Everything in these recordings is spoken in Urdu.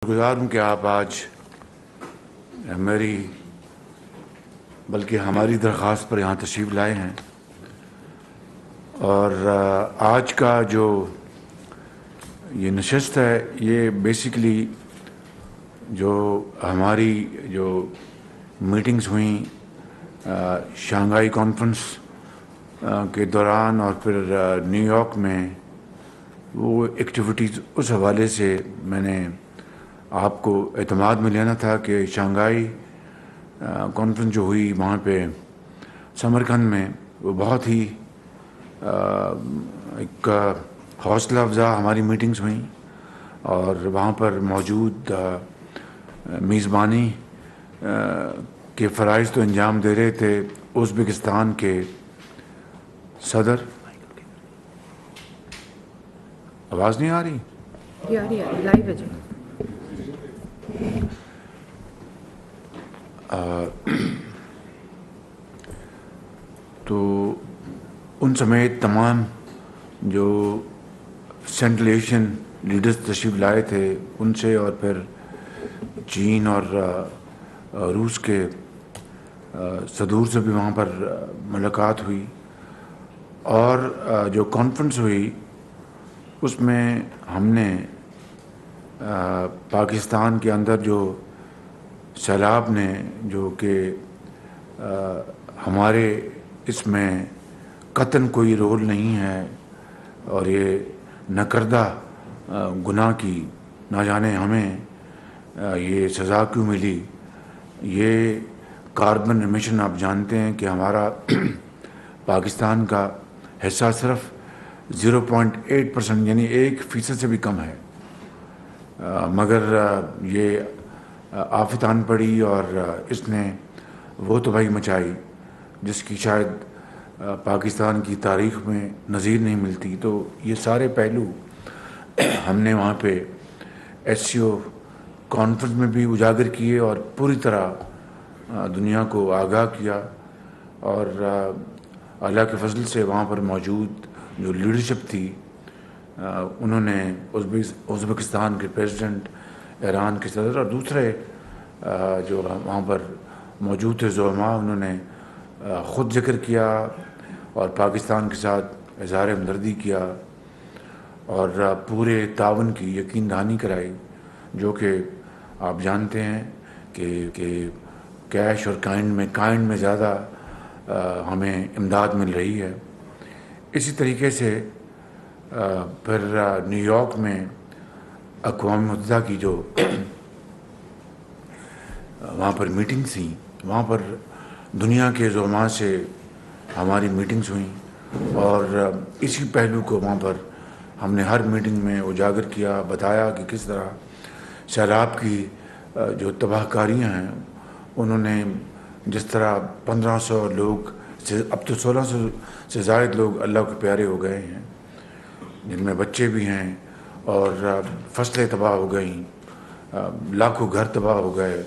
گزار ہوں کہ آپ آج میری بلکہ ہماری درخواست پر یہاں تشریف لائے ہیں، اور آج کا جو یہ نشست ہے یہ بیسیکلی جو ہماری جو میٹنگز ہوئیں شانگھائی کانفرنس کے دوران اور پھر نیو یارک میں وہ ایکٹیویٹیز، اس حوالے سے میں نے آپ کو اعتماد میں لینا تھا کہ شانگھائی کانفرنس جو ہوئی وہاں پہ سمرقند میں، وہ بہت ہی ایک حوصلہ افزا ہماری میٹنگز ہوئیں، اور وہاں پر موجود میزبانی کے فرائض تو انجام دے رہے تھے ازبکستان کے صدر۔ آواز نہیں آ رہی؟ لائیو ہے جی۔ تو ان سمیت تمام جو سینٹرل ایشین لیڈرز تشریف لائے تھے ان سے، اور پھر چین اور روس کے صدور سے بھی وہاں پر ملاقات ہوئی، اور جو کانفرنس ہوئی اس میں ہم نے پاکستان کے اندر جو سیلاب نے، جو کہ ہمارے اس میں قطعاً کوئی رول نہیں ہے، اور یہ نکردہ گناہ کی نہ جانے ہمیں یہ سزا کیوں ملی۔ یہ کاربن ایمیشن آپ جانتے ہیں کہ ہمارا پاکستان کا حصہ صرف 0.8%، یعنی 1% سے بھی کم ہے، مگر یہ آفت آن پڑی اور اس نے وہ تباہی مچائی جس کی شاید پاکستان کی تاریخ میں نظیر نہیں ملتی۔ تو یہ سارے پہلو ہم نے وہاں پہ ایس سی او کانفرنس میں بھی اجاگر کیے اور پوری طرح دنیا کو آگاہ کیا، اور اللہ کے فضل سے وہاں پر موجود جو لیڈرشپ تھی انہوں نے ازبکستان کے پریزیڈنٹ، ایران کے صدر اور دوسرے جو وہاں پر موجود تھے زعماء، انہوں نے خود ذکر کیا اور پاکستان کے ساتھ اظہار ہمدردی کیا، اور پورے تعاون کی یقین دہانی کرائی، جو کہ آپ جانتے ہیں کہ کیش اور کائنڈ میں زیادہ ہمیں امداد مل رہی ہے۔ اسی طریقے سے پھر نیو یارک میں اقوام متحدہ کی جو وہاں پر میٹنگز تھیں، وہاں پر دنیا کے زعماء سے ہماری میٹنگز ہوئیں، اور اسی پہلو کو وہاں پر ہم نے ہر میٹنگ میں اجاگر کیا، بتایا کہ کس طرح سیلاب کی جو تباہ کاریاں ہیں، انہوں نے جس طرح 1500 لوگ سے اب تو 1600 سے زائد لوگ اللہ کے پیارے ہو گئے ہیں، جن میں بچے بھی ہیں، اور فصلیں تباہ ہو گئیں، لاکھوں گھر تباہ ہو گئے،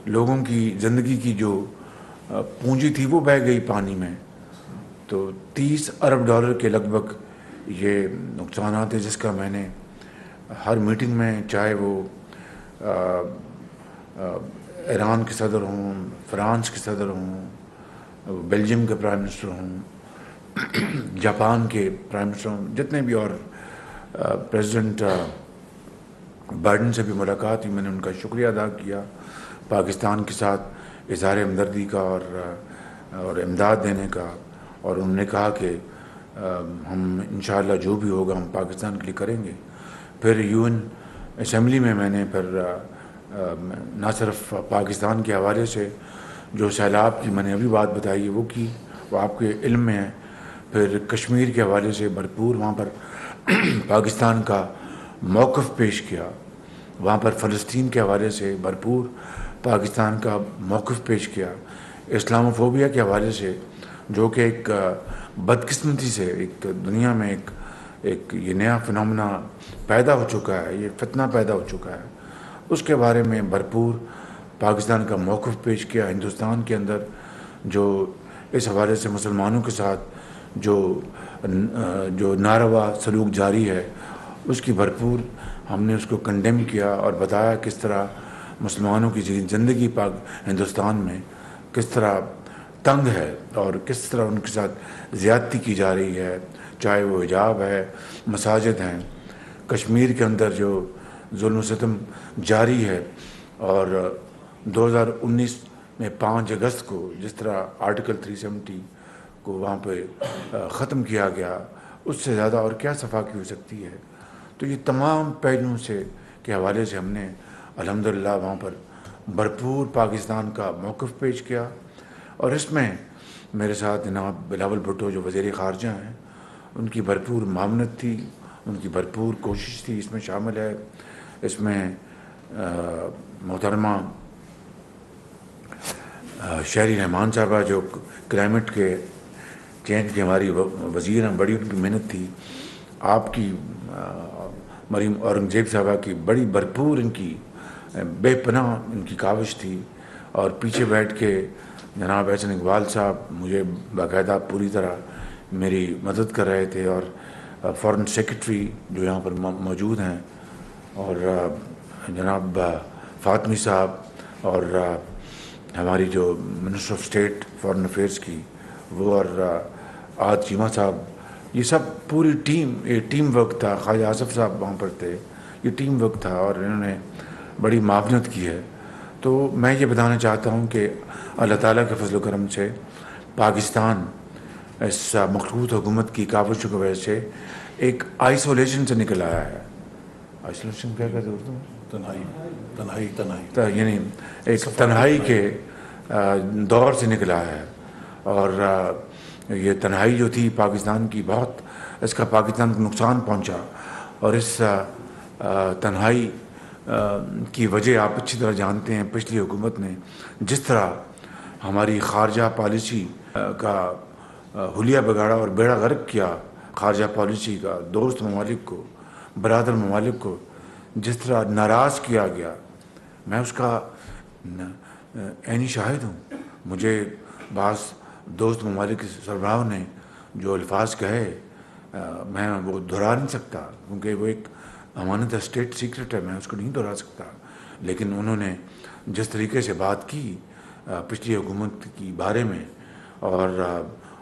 لوگوں کی زندگی کی جو پونجی تھی وہ بہہ گئی پانی میں۔ تو $30 ارب کے لگ بھگ یہ نقصانات ہیں، جس کا میں نے ہر میٹنگ میں، چاہے وہ ایران کے صدر ہوں، فرانس کے صدر ہوں، بیلجیم کے پرائم منسٹر ہوں، جاپان کے پرائم منسٹر ہوں، جتنے بھی، اور پریزیڈنٹ بائیڈن سے بھی ملاقات ہوئی، میں نے ان کا شکریہ ادا کیا پاکستان کے ساتھ اظہار ہمدردی کا اور امداد دینے کا، اور انہوں نے کہا کہ ہم انشاءاللہ جو بھی ہوگا ہم پاکستان کے لیے کریں گے۔ پھر UN اسمبلی میں نے پھر نہ صرف پاکستان کے حوالے سے جو سیلاب کی میں نے ابھی بات بتائی ہے وہ کی، وہ آپ کے علم میں ہے، پھر کشمیر کے حوالے سے بھرپور وہاں پر پاکستان کا موقف پیش کیا، وہاں پر فلسطین کے حوالے سے بھرپور پاکستان کا موقف پیش کیا، اسلام فوبیا کے حوالے سے جو کہ ایک بدقسمتی سے ایک دنیا میں ایک یہ نیا فنامنا پیدا ہو چکا ہے، یہ فتنہ پیدا ہو چکا ہے، اس کے بارے میں بھرپور پاکستان کا موقف پیش کیا۔ ہندوستان کے اندر جو اس حوالے سے مسلمانوں کے ساتھ جو ناروا سلوک جاری ہے، اس کی بھرپور ہم نے اس کو کنڈیم کیا اور بتایا کس طرح مسلمانوں کی زندگی پاک ہندوستان میں کس طرح تنگ ہے اور کس طرح ان کے ساتھ زیادتی کی جا رہی ہے، چاہے وہ حجاب ہے، مساجد ہیں، کشمیر کے اندر جو ظلم و ستم جاری ہے، اور 2019 میں 5 اگست کو جس طرح آرٹیکل 370 کو وہاں پہ ختم کیا گیا، اس سے زیادہ اور کیا صفاقی ہو سکتی ہے۔ تو یہ تمام پہلوؤں سے کے حوالے سے ہم نے الحمدللہ وہاں پر بھرپور پاکستان کا موقف پیش کیا، اور اس میں میرے ساتھ جناب بلاول بھٹو جو وزیر خارجہ ہیں، ان کی بھرپور معاونت تھی، ان کی بھرپور کوشش تھی، اس میں شامل ہے۔ اس میں محترمہ شہری رحمان صاحبہ جو کلائمیٹ کے چینج کی ہماری وزیر ہیں، بڑی ان کی محنت تھی۔ آپ کی مریم اورنگزیب صاحبہ کی بڑی بھرپور ان کی بے پناہ ان کی کاوش تھی، اور پیچھے بیٹھ کے جناب احسن اقبال صاحب مجھے باقاعدہ پوری طرح میری مدد کر رہے تھے، اور فارن سیکرٹری جو یہاں پر موجود ہیں، اور جناب فاطمی صاحب، اور ہماری جو minister of state foreign affairs کی وہ، اور آج چیمہ صاحب، یہ سب پوری ٹیم، یہ ٹیم ورک تھا۔ خواجہ آصف صاحب وہاں پر تھے، یہ ٹیم ورک تھا، اور انہوں نے بڑی معاونت کی ہے۔ تو میں یہ بتانا چاہتا ہوں کہ اللہ تعالیٰ کے فضل و کرم سے پاکستان اس مخلوط حکومت کی کاوشوں کی وجہ سے ایک آئسولیشن سے نکل آیا ہے۔ آئسولیشن کیا کہتے ہیں اردو میں؟ تنہائی، یعنی ایک تنہائی کے دور سے نکل آیا ہے، اور یہ تنہائی جو تھی پاکستان کی، بہت اس کا پاکستان کو نقصان پہنچا، اور اس تنہائی کی وجہ آپ اچھی طرح جانتے ہیں۔ پچھلی حکومت نے جس طرح ہماری خارجہ پالیسی کا حلیہ بگاڑا اور بیڑا غرق کیا، خارجہ پالیسی کا، دوست ممالک کو، برادر ممالک کو جس طرح ناراض کیا گیا، میں اس کا عینی شاہد ہوں۔ مجھے بعض دوست ممالک کے سربراہوں نے جو الفاظ کہے، میں وہ دہرا نہیں سکتا، کیونکہ وہ ایک امانت اسٹیٹ سیکرٹ ہے، میں اس کو نہیں دہرا سکتا، لیکن انہوں نے جس طریقے سے بات کی پچھلی حکومت کی بارے میں اور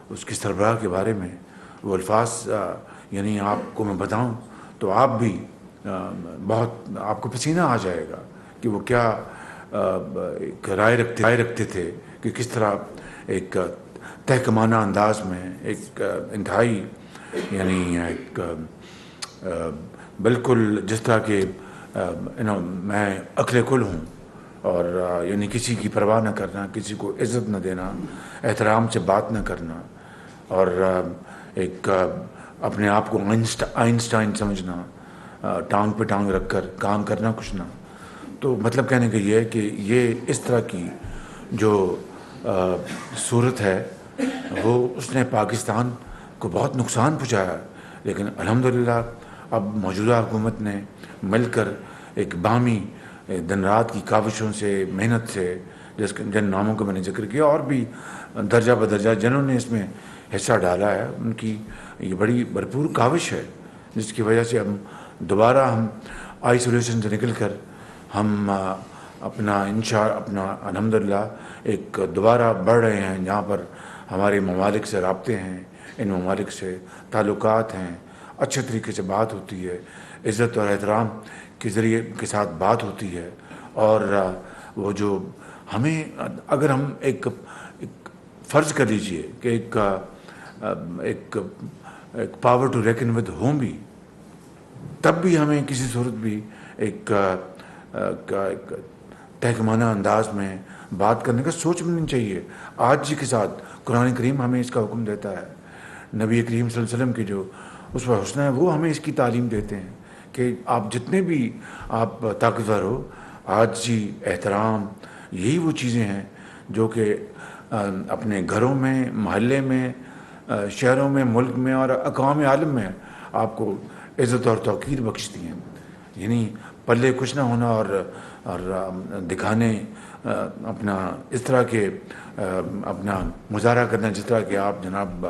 اس کی سربراہ کے بارے میں، وہ الفاظ یعنی آپ کو میں بتاؤں تو آپ بھی بہت، آپ کو پسینہ آ جائے گا کہ وہ کیا ایک رائے رکھتے تھے، کہ کس طرح ایک تحکمانہ انداز میں، ایک انتہائی یعنی ایک بالکل جس طرح کہ میں عقل کل ہوں، اور یعنی کسی کی پرواہ نہ کرنا، کسی کو عزت نہ دینا، احترام سے بات نہ کرنا، اور ایک اپنے آپ کو آئنسٹائن سمجھنا، ٹانگ پہ ٹانگ رکھ کر کام کرنا کچھ نہ۔ تو مطلب کہنے کا یہ ہے کہ یہ اس طرح کی جو صورت ہے وہ اس نے پاکستان کو بہت نقصان پہنچایا، لیکن الحمدللہ اب موجودہ حکومت نے مل کر ایک باہمی دن رات کی کاوشوں سے، محنت سے، جن ناموں کا میں نے ذکر کیا، اور بھی درجہ بدرجہ جنہوں نے اس میں حصہ ڈالا ہے، ان کی یہ بڑی بھرپور کاوش ہے، جس کی وجہ سے دوبارہ ہم آئسولیشن سے نکل کر ہم اپنا اپنا الحمدللہ ایک دوبارہ بڑھ رہے ہیں، جہاں پر ہمارے ممالک سے رابطے ہیں، ان ممالک سے تعلقات ہیں، اچھے طریقے سے بات ہوتی ہے، عزت اور احترام کے ذریعے کے ساتھ بات ہوتی ہے، اور وہ جو ہمیں، اگر ہم ایک فرض کر لیجئے کہ ایک پاور ٹو ریکن ود ہوں بھی، تب بھی ہمیں کسی صورت بھی ایک تحکمانہ انداز میں بات کرنے کا سوچ بھی نہیں چاہیے۔ آج جی کے ساتھ قرآن کریم ہمیں اس کا حکم دیتا ہے، نبی کریم صلی اللہ علیہ وسلم کی جو اسوہ حسنہ ہے وہ ہمیں اس کی تعلیم دیتے ہیں کہ آپ جتنے بھی آپ طاقتور ہو، آج جی، احترام، یہی وہ چیزیں ہیں جو کہ اپنے گھروں میں، محلے میں، شہروں میں، ملک میں اور اقوام عالم میں آپ کو عزت اور توقیر بخشتی ہیں۔ یعنی پلے کچھ نہ ہونا اور دکھانے اپنا اس طرح کے اپنا مظاہرہ کرنا، جس طرح کہ آپ جناب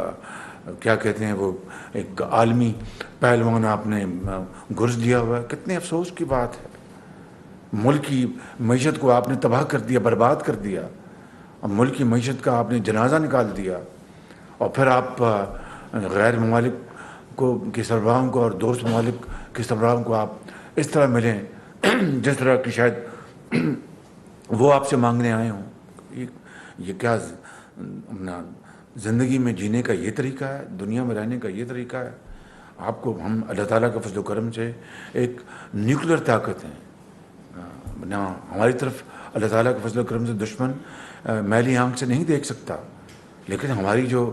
کیا کہتے ہیں وہ ایک عالمی پہلوان آپ نے گرز دیا ہوا ہے. کتنے افسوس کی بات ہے. ملک کی معیشت کو آپ نے تباہ کر دیا, برباد کر دیا, اور ملک کی معیشت کا آپ نے جنازہ نکال دیا, اور پھر آپ غیر ممالک کو کے سربراہوں کو اور دوست ممالک کے سربراہوں کو آپ اس طرح ملیں جس طرح کہ شاید وہ آپ سے مانگنے آئے ہوں. یہ کیا اپنا زندگی میں جینے کا یہ طریقہ ہے, دنیا میں رہنے کا یہ طریقہ ہے. آپ کو ہم اللہ تعالیٰ کا فضل و کرم سے ایک نیوکلیر طاقت ہیں, نہ ہماری طرف اللہ تعالیٰ کے فضل و کرم سے دشمن میلی آنکھ سے نہیں دیکھ سکتا, لیکن ہماری جو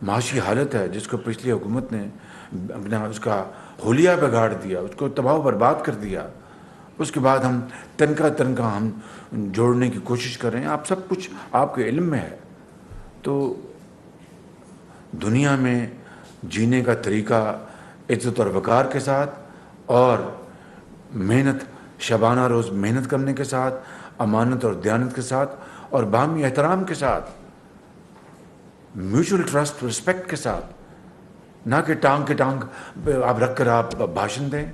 معاشی حالت ہے جس کو پچھلی حکومت نے اپنا اس کا حلیہ بگاڑ دیا, اس کو تباہ و برباد کر دیا, اس کے بعد ہم تنکا ہم جوڑنے کی کوشش کر رہے ہیں. آپ سب کچھ آپ کے علم میں ہے. تو دنیا میں جینے کا طریقہ عزت اور وقار کے ساتھ, اور محنت, شبانہ روز محنت کرنے کے ساتھ, امانت اور دیانت کے ساتھ, اور باہمی احترام کے ساتھ, میوچل ٹرسٹ, رسپیکٹ کے ساتھ, نہ کہ ٹانگ کے ٹانگ آپ رکھ کر آپ بھاشن دیں.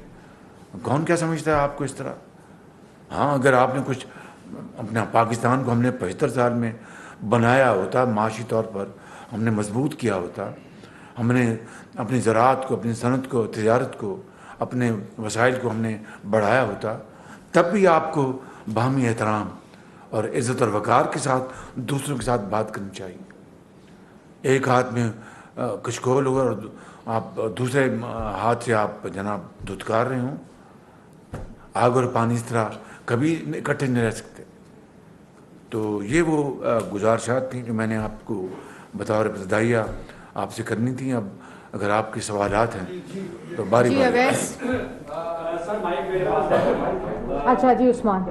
کون کیا سمجھتا ہے آپ کو اس طرح؟ ہاں, اگر آپ نے کچھ اپنا پاکستان کو ہم نے 75 سال میں بنایا ہوتا, معاشی طور پر ہم نے مضبوط کیا ہوتا, ہم نے اپنی زراعت کو, اپنی صنعت کو, تجارت کو, اپنے وسائل کو ہم نے بڑھایا ہوتا, تب بھی آپ کو باہمی احترام اور عزت اور وقار کے ساتھ دوسروں کے ساتھ بات کرنی چاہیے. ایک ہاتھ میں کچکول ہو اور آپ دوسرے ہاتھ سے آپ جناب دھتکار رہے ہوں. آگ اور پانی اس طرح کبھی اکٹھے نہیں رہ سکتے. تو یہ وہ گزارشات تھیں جو میں نے آپ کو بطور ابتدائیہ آپ سے کرنی تھیں. اب اگر آپ کے سوالات ہیں تو باری جی باری. اویس. اچھا جی عثمان.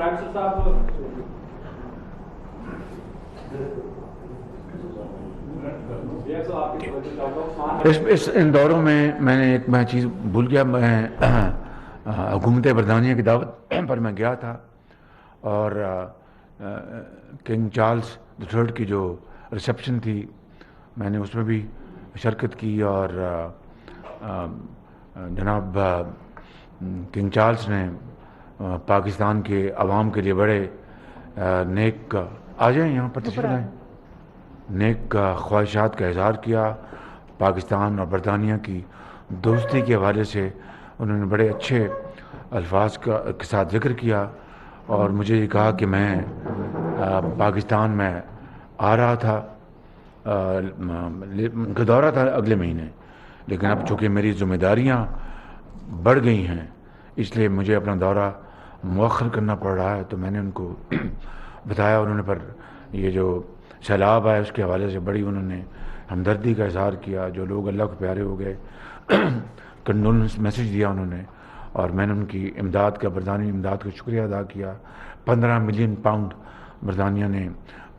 ان دوروں میں نے ایک میں چیز بھول گیا. میں حکومت برطانیہ کی دعوت پر میں گیا تھا, اور کنگ چارلز III کی جو ریسیپشن تھی میں نے اس میں بھی شرکت کی, اور جناب کنگ چارلز نے پاکستان کے عوام کے لیے بڑے نیک, آ جائیں یہاں پر تشریف لائیں, نیک خواہشات کا اظہار کیا. پاکستان اور برطانیہ کی دوستی کے حوالے سے انہوں نے بڑے اچھے الفاظ کے ساتھ ذکر کیا, اور مجھے یہ کہا کہ میں پاکستان میں آ رہا تھا, ان کا دورہ تھا اگلے مہینے, لیکن اب چونکہ میری ذمہ داریاں بڑھ گئی ہیں اس لیے مجھے اپنا دورہ مؤخر کرنا پڑ رہا ہے. تو میں نے ان کو بتایا, انہوں نے پر یہ جو سیلاب ہے اس کے حوالے سے بڑی انہوں نے ہمدردی کا اظہار کیا. جو لوگ اللہ کو پیارے ہو گئے, کنڈولنس میسیج دیا انہوں نے, اور میں نے ان کی امداد کا, برطانوی امداد کا شکریہ ادا کیا. 15 ملین پاؤنڈ برطانیہ نے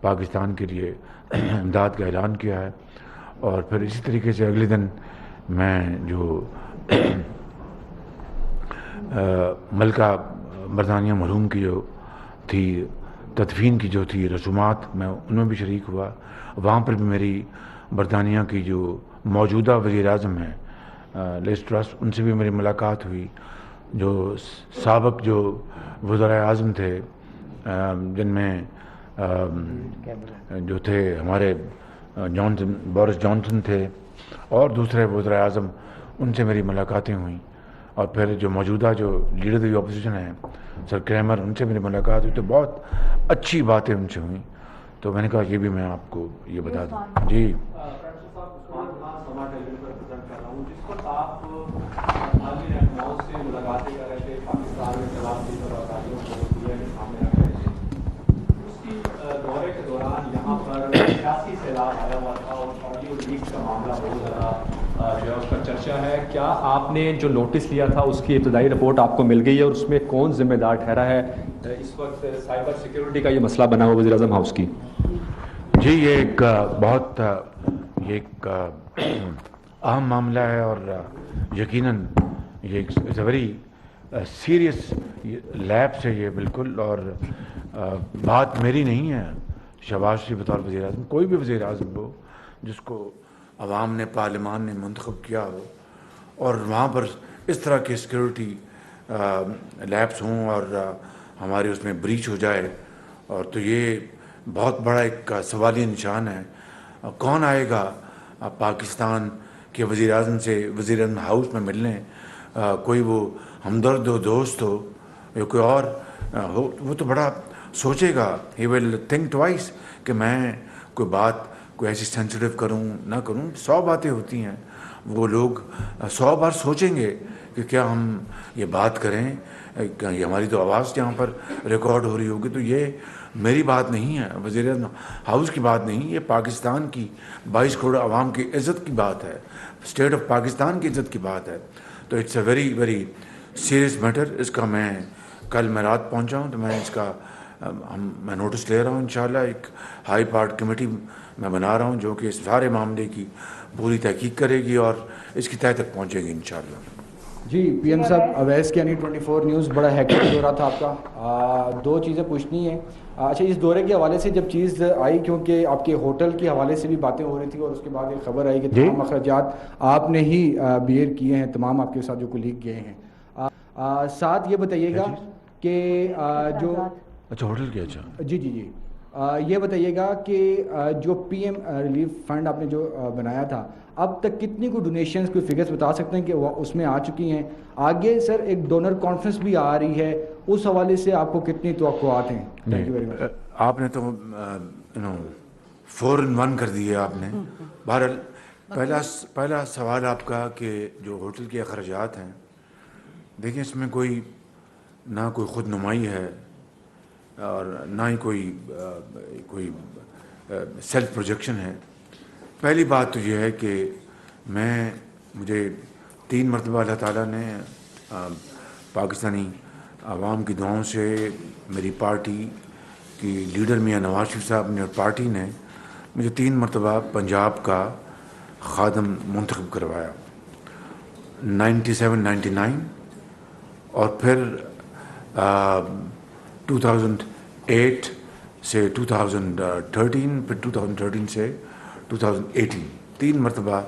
پاکستان کے لیے امداد کا اعلان کیا ہے. اور پھر اسی طریقے سے اگلے دن میں جو ملکہ برطانیہ مرحوم کی جو تھی تدفین کی جو تھی رسومات, میں ان میں بھی شریک ہوا. وہاں پر بھی میری برطانیہ کی جو موجودہ وزیر اعظم ہیں لیز ٹرس, ان سے بھی میری ملاقات ہوئی. جو سابق جو وزراء اعظم تھے, جن میں جو تھے ہمارے بورس جانسن تھے, اور دوسرے وزراء اعظم, ان سے میری ملاقاتیں ہوئیں. اور پھر جو موجودہ جو لیڈر دی اپوزیشن ہیں سر کریمر, ان سے میری ملاقات ہوئی, تو بہت اچھی باتیں ان سے ہوئیں. تو میں نے کہا یہ بھی میں آپ کو یہ بتا دوں. جی چرچا ہے, کیا آپ نے جو نوٹس لیا تھا اس کی ابتدائی رپورٹ آپ کو مل گئی ہے, اور اس میں کون ذمہ دار ٹھہرا ہے؟ اس وقت سائبر سیکیورٹی کا یہ مسئلہ بنا ہوا وزیر اعظم ہاؤس کی. جی یہ ایک بہت ایک اہم معاملہ ہے, اور یقیناً یہ ایک ویری سیریس لیب سے یہ بالکل, اور بات میری نہیں ہے. شہباز شریف بطور وزیر اعظم, کوئی بھی وزیر اعظم ہو جس کو عوام نے پارلیمان نے منتخب کیا ہو اور وہاں پر اس طرح کے سیکیورٹی لیپس ہوں اور ہمارے اس میں بریچ ہو جائے اور تو یہ بہت بڑا ایک سوالیہ نشان ہے. کون آئے گا پاکستان کے وزیر اعظم سے وزیر اعظم ہاؤس میں ملنے؟ کوئی وہ ہمدرد ہو، دوست ہو یا کوئی اور ہو، وہ تو بڑا سوچے گا. ہی ول تھنک ٹوائس کہ میں کوئی بات کوئی ایسی سینسیٹیو کروں نہ کروں. 100 باتیں ہوتی ہیں، وہ لوگ 100 بار سوچیں گے کہ کیا ہم یہ بات کریں، یہ ہماری تو آواز یہاں پر ریکارڈ ہو رہی ہوگی. تو یہ میری بات نہیں ہے، وزیر اعظم ہاؤس کی بات نہیں، یہ پاکستان کی 22 کروڑ عوام کی عزت کی بات ہے، اسٹیٹ آف پاکستان کی عزت کی بات ہے. تو it's a very very serious matter. اس کا میں رات پہنچا ہوں تو میں اس کا میں نوٹس لے رہا ہوں. انشاءاللہ ایک ہائی پارٹ کمیٹی میں بنا رہا ہوں جو کہ اس سارے معاملے کی پوری تحقیق کرے گی اور اس کی تہہ تک پہنچے گی انشاءاللہ. جی پی ایم صاحب، اویس کی 24 نیوز بڑا ہیکٹک دورہ تھا آپ کا. 2 چیزیں پوچھنی ہیں. اچھا، اس دورے کے حوالے سے جب چیز آئی، کیونکہ آپ کے ہوٹل کے حوالے سے بھی باتیں ہو رہی تھی اور اس کے بعد ایک خبر آئی کہ تمام اخراجات آپ نے ہی بیئر کیے ہیں، تمام آپ کے ساتھ جو کولیگ گئے ہیں. ساتھ یہ بتائیے گا کہ جو اچھا ہوٹل کیا؟ اچھا جی یہ بتائیے گا کہ جو پی ایم ریلیف فنڈ آپ نے جو بنایا تھا، اب تک کتنی کوئی ڈونیشنز، کوئی فگرز بتا سکتے ہیں کہ وہ اس میں آ چکی ہیں؟ آگے سر ایک ڈونر کانفرنس بھی آ رہی ہے، اس حوالے سے آپ کو کتنی توقعات ہیں؟ Thank you very much. آپ نے تو 4 in 1 کر دیے آپ نے. بہرحال پہلا سوال آپ کا کہ جو ہوٹل کے اخراجات ہیں، دیکھیں اس میں کوئی نہ کوئی خود نمائی ہے اور نہ ہی کوئی سیلف پروجیکشن ہے. پہلی بات تو یہ ہے کہ مجھے 3 مرتبہ اللہ تعالیٰ نے پاکستانی عوام کی دعاؤں سے میری پارٹی کی لیڈر میاں نواز شریف صاحب نے اور پارٹی نے مجھے 3 مرتبہ پنجاب کا خادم منتخب کروایا، 97 99 اور پھر 2008 سے 2013، پھر 2013 سے 2018. 3 مرتبہ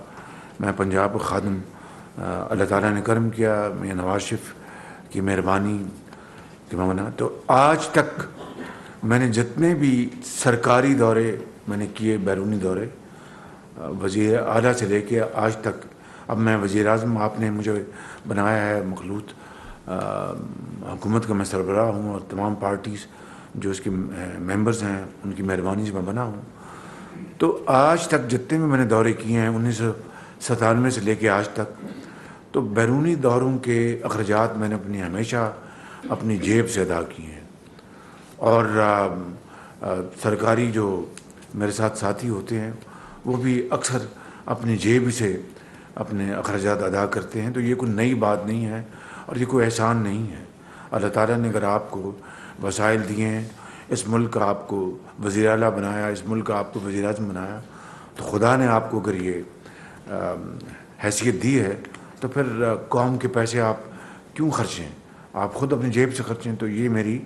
میں پنجاب کا خادم اللہ تعالیٰ نے کرم کیا، میاں نواز شریف کی مہربانی کہ میں بنا. تو آج تک میں نے جتنے بھی سرکاری دورے میں نے کیے، بیرونی دورے، وزیر اعلیٰ سے لے کے آج تک، اب میں وزیر اعظم آپ نے مجھے بنایا ہے، مخلوط حکومت کا میں سربراہ ہوں اور تمام پارٹیز جو اس کے ممبرز ہیں ان کی مہربانی سے میں بنا ہوں. تو آج تک جتنے بھی میں نے دورے کیے ہیں 1997 سے لے کے آج تک، تو بیرونی دوروں کے اخراجات میں نے ہمیشہ اپنی جیب سے ادا کیے ہیں. اور سرکاری جو میرے ساتھ ساتھی ہوتے ہیں وہ بھی اکثر اپنی جیب سے اپنے اخراجات ادا کرتے ہیں. تو یہ کوئی نئی بات نہیں ہے اور یہ کوئی احسان نہیں ہے. اللہ تعالیٰ نے اگر آپ کو وسائل دیے ہیں، اس ملک کا آپ کو وزیر اعلیٰ بنایا، اس ملک کا آپ کو وزیر اعظم بنایا، تو خدا نے آپ کو اگر یہ حیثیت دی ہے تو پھر قوم کے پیسے آپ کیوں خرچیں؟ آپ خود اپنی جیب سے خرچیں. تو یہ میری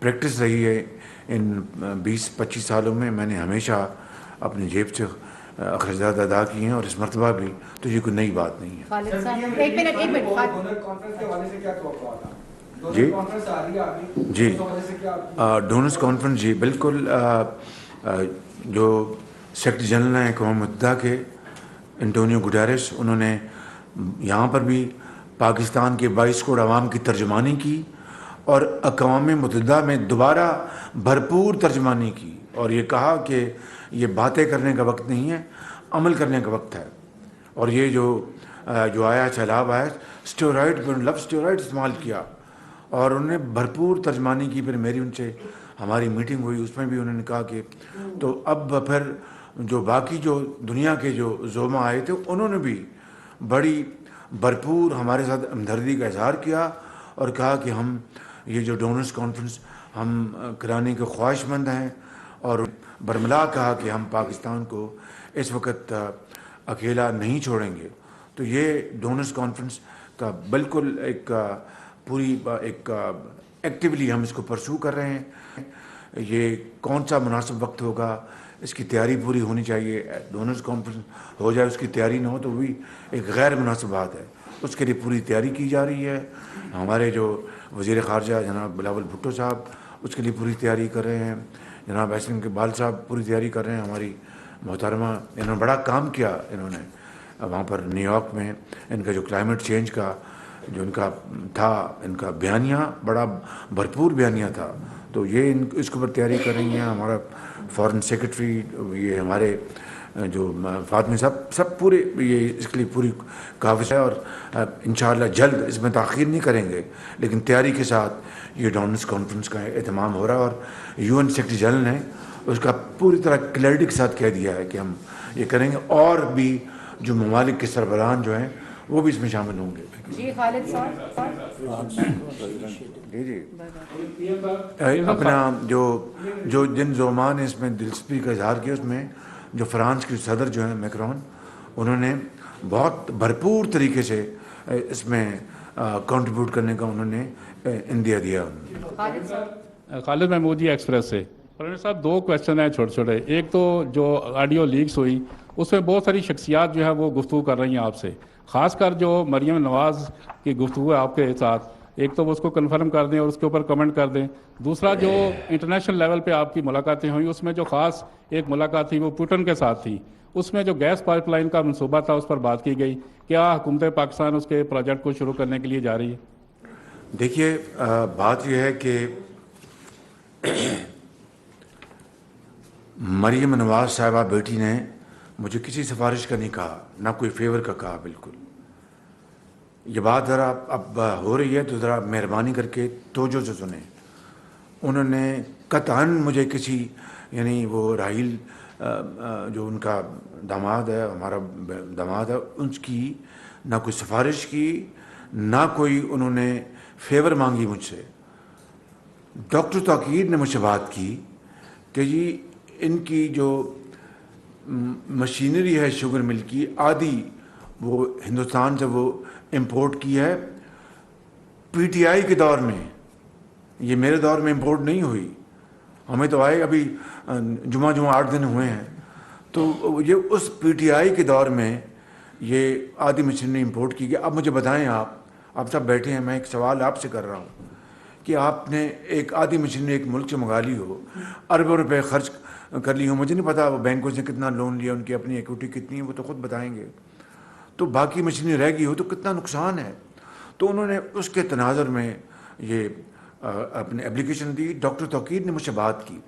پریکٹس رہی ہے ان 20-25 سالوں میں نے ہمیشہ اپنی جیب سے اخراجات ادا کیے ہیں اور اس مرتبہ بھی. تو یہ کوئی نئی بات نہیں ہے. خالد صاحب ایک منٹ جی جی ڈونرز کانفرنس، جی بالکل. جو سیکرٹری جنرل ہیں اقوام متحدہ کے انٹونیو گوٹیرس، انہوں نے یہاں پر بھی پاکستان کے 22 کروڑ عوام کی ترجمانی کی اور اقوام متحدہ میں دوبارہ بھرپور ترجمانی کی اور یہ کہا کہ یہ باتیں کرنے کا وقت نہیں ہے، عمل کرنے کا وقت ہے. اور یہ جو آیا سیلاب آیا، لفظ اسٹیرائڈ استعمال کیا اور انہوں نے بھرپور ترجمانی کی. پھر میری ان سے ہماری میٹنگ ہوئی، اس میں بھی انہوں نے کہا کہ تو اب پھر جو باقی جو دنیا کے جو زعما آئے تھے انہوں نے بھی بڑی بھرپور ہمارے ساتھ ہمدردی کا اظہار کیا اور کہا کہ ہم یہ جو ڈونرز کانفرنس ہم کرانے کے خواہش مند ہیں. اور برملا کہا کہ ہم پاکستان کو اس وقت اکیلا نہیں چھوڑیں گے. تو یہ ڈونرز کانفرنس کا بالکل ایک پوری ایک ایکٹیولی ہم اس کو پرسو کر رہے ہیں. یہ کون سا مناسب وقت ہوگا اس کی تیاری پوری ہونی چاہیے. ڈونرز کانفرنس ہو جائے, اس کی تیاری نہ ہو تو بھی ایک غیر مناسب بات ہے. اس کے لیے پوری تیاری کی جا رہی ہے. ہمارے جو وزیر خارجہ جناب بلاول بھٹو صاحب اس کے لیے پوری تیاری کر رہے ہیں. جناب احسن اقبال صاحب پوری تیاری کر رہے ہیں. ہماری محترمہ, انہوں نے بڑا کام کیا. انہوں نے وہاں پر نیو یارک میں ان کا جو کلائمیٹ چینج کا جو ان کا تھا, ان کا بیانیہ بڑا بھرپور بیانیہ تھا. تو یہ اس کے اوپر تیاری کر رہی ہیں. ہمارا فارن سیکرٹری, یہ ہمارے جو فاطمی صاحب, سب پورے یہ اس کے لیے پوری کاوش ہے. اور انشاءاللہ جلد اس میں تاخیر نہیں کریں گے, لیکن تیاری کے ساتھ یہ ڈونرز کانفرنس کا اہتمام ہو رہا ہے. اور UN سیکرٹری جنرل نے اس کا پوری طرح کلیئرٹی کے ساتھ کہہ دیا ہے کہ ہم یہ کریں گے, اور بھی جو ممالک کے سربراہان جو ہیں وہ بھی اس میں شامل ہوں گے. جی خالد صاحب. جی اپنا جو جن زعماء نے اس میں دلچسپی کا اظہار کیا, اس میں جو فرانس کے صدر جو ہیں میکرون, انہوں نے بہت بھرپور طریقے سے اس میں کنٹریبیوٹ کرنے کا انہوں نے اندیا دیا. خالد صاحب. خالد محمودی ایکسپریس سے. پروفیسر صاحب, 2 کویشچن ہیں چھوٹے چھوٹے. ایک تو جو آڈیو لیکس ہوئی اس میں بہت ساری شخصیات جو ہے وہ گفتگو کر رہی ہیں آپ سے, خاص کر جو مریم نواز کی گفتگو ہے آپ کے ساتھ, ایک تو وہ اس کو کنفرم کر دیں اور اس کے اوپر کمنٹ کر دیں. دوسرا جو انٹرنیشنل لیول پہ آپ کی ملاقاتیں ہوئیں اس میں جو خاص ایک ملاقات تھی وہ پوٹن کے ساتھ تھی, اس میں جو گیس پائپ لائن کا منصوبہ تھا اس پر بات کی گئی. کیا حکومت پاکستان اس کے پروجیکٹ کو شروع کرنے کے لیے جا رہی ہے؟ دیکھیے بات یہ ہے کہ مریم نواز صاحبہ بیٹی نے مجھے کسی سفارش کا نہیں کہا, نہ کوئی فیور کا کہا. بالکل یہ بات ذرا اب ہو رہی ہے تو ذرا مہربانی کر کے توجہ سے سنیں. انہوں نے قطعاً مجھے کسی, یعنی وہ راحیل جو ان کا داماد ہے, ہمارا داماد ہے, اس کی نہ کوئی سفارش کی, نہ کوئی انہوں نے فیور مانگی مجھ سے. ڈاکٹر توقیر نے مجھ سے بات کی کہ جی ان کی جو مشینری ہے شوگر مل کی, آدھی وہ ہندوستان سے وہ امپورٹ کی ہے PTI کے دور میں. یہ میرے دور میں امپورٹ نہیں ہوئی, ہمیں تو آئے ابھی جمعہ 8 دن ہوئے ہیں. تو یہ اس PTI کے دور میں یہ آدھی مشینری امپورٹ کی گئی. اب مجھے بتائیں, آپ سب بیٹھے ہیں, میں ایک سوال آپ سے کر رہا ہوں کہ آپ نے ایک آدھی مشینری ایک ملک سے منگا لی ہو, اربوں روپے خرچ کر لی ہو, مجھے نہیں پتا وہ بینکوں سے کتنا لون لیا, ان کی اپنی ایکوٹی کتنی ہے وہ تو خود بتائیں گے, تو باقی مشینری رہ گئی ہو تو کتنا نقصان ہے. تو انہوں نے اس کے تناظر میں یہ اپنی اپلیکیشن دی. ڈاکٹر توقیر نے مجھ سے بات کی,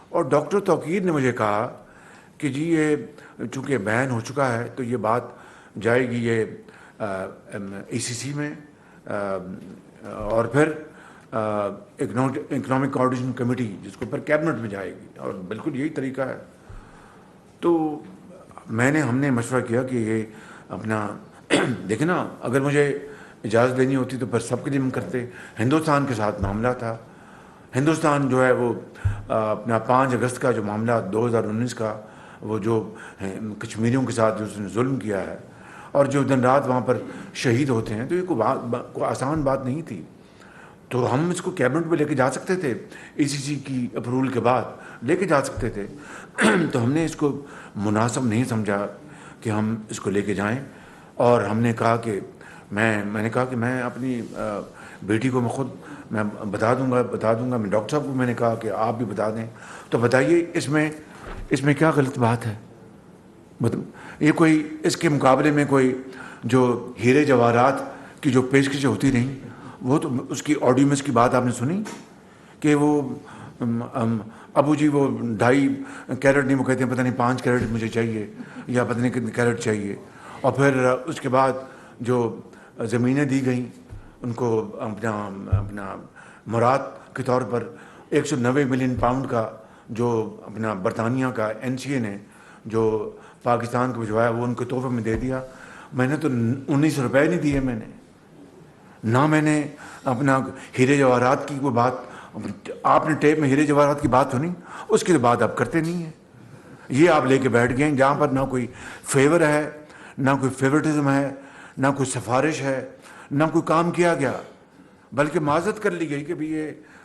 اور ڈاکٹر توقیر نے مجھے کہا کہ جی یہ چونکہ بین ہو چکا ہے تو یہ بات جائے گی یہ ECC میں, اور پھر اکنامک کوآرڈینیشن کمیٹی جس کو پر کیبنٹ میں جائے گی, اور بالکل یہی طریقہ ہے. تو ہم نے مشورہ کیا کہ یہ اپنا دیکھیں نا, اگر مجھے اجازت دینی ہوتی تو پھر سب کے لیے ہم کرتے. ہندوستان کے ساتھ معاملہ تھا. ہندوستان جو ہے وہ اپنا 5 اگست کا جو معاملہ 2019 کا, وہ جو کشمیریوں کے ساتھ جو اس نے ظلم کیا ہے اور جو دن رات وہاں پر شہید ہوتے ہیں, تو یہ کوئی آسان بات نہیں تھی. تو ہم اس کو کیبنٹ میں لے کے جا سکتے تھے, ECC کی اپروول کے بعد لے کے جا سکتے تھے. تو ہم نے اس کو مناسب نہیں سمجھا کہ ہم اس کو لے کے جائیں, اور ہم نے کہا کہ میں نے کہا کہ میں اپنی بیٹی کو میں خود میں بتا دوں گا. میں ڈاکٹر صاحب کو میں نے کہا کہ آپ بھی بتا دیں. تو بتائیے اس میں کیا غلط بات ہے؟ یہ کوئی اس کے مقابلے میں کوئی جو ہیرے جواہرات کی جو پیشکشیں ہوتی رہیں, وہ تو اس کی آڈیو میں اس کی بات آپ نے سنی کہ وہ ابو جی وہ 2.5 کیرٹ نہیں, وہ کہتے ہیں پتہ نہیں 5 کیرٹ مجھے چاہیے یا پتہ نہیں کتنے کیرٹ چاہیے. اور پھر اس کے بعد جو زمینیں دی گئیں ان کو اپنا مراد کے طور پر 190 ملین پاؤنڈ کا جو اپنا برطانیہ کا NCA نے جو پاکستان کو بھجوایا وہ ان کو تحفے میں دے دیا. میں نے تو 19 روپے نہیں دیے, نہ میں نے اپنا ہیرے جواہرات کی کوئی بات, آپ نے ٹیپ میں ہیرے جواہرات کی بات سنی, اس کی بات آپ کرتے نہیں ہیں. یہ آپ لے کے بیٹھ گئے جہاں پر نہ کوئی فیور ہے, نہ کوئی فیورٹزم ہے, نہ کوئی سفارش ہے, نہ کوئی کام کیا گیا, بلکہ معذرت کر لی گئی کہ بھی یہ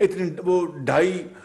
2.5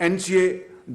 NCA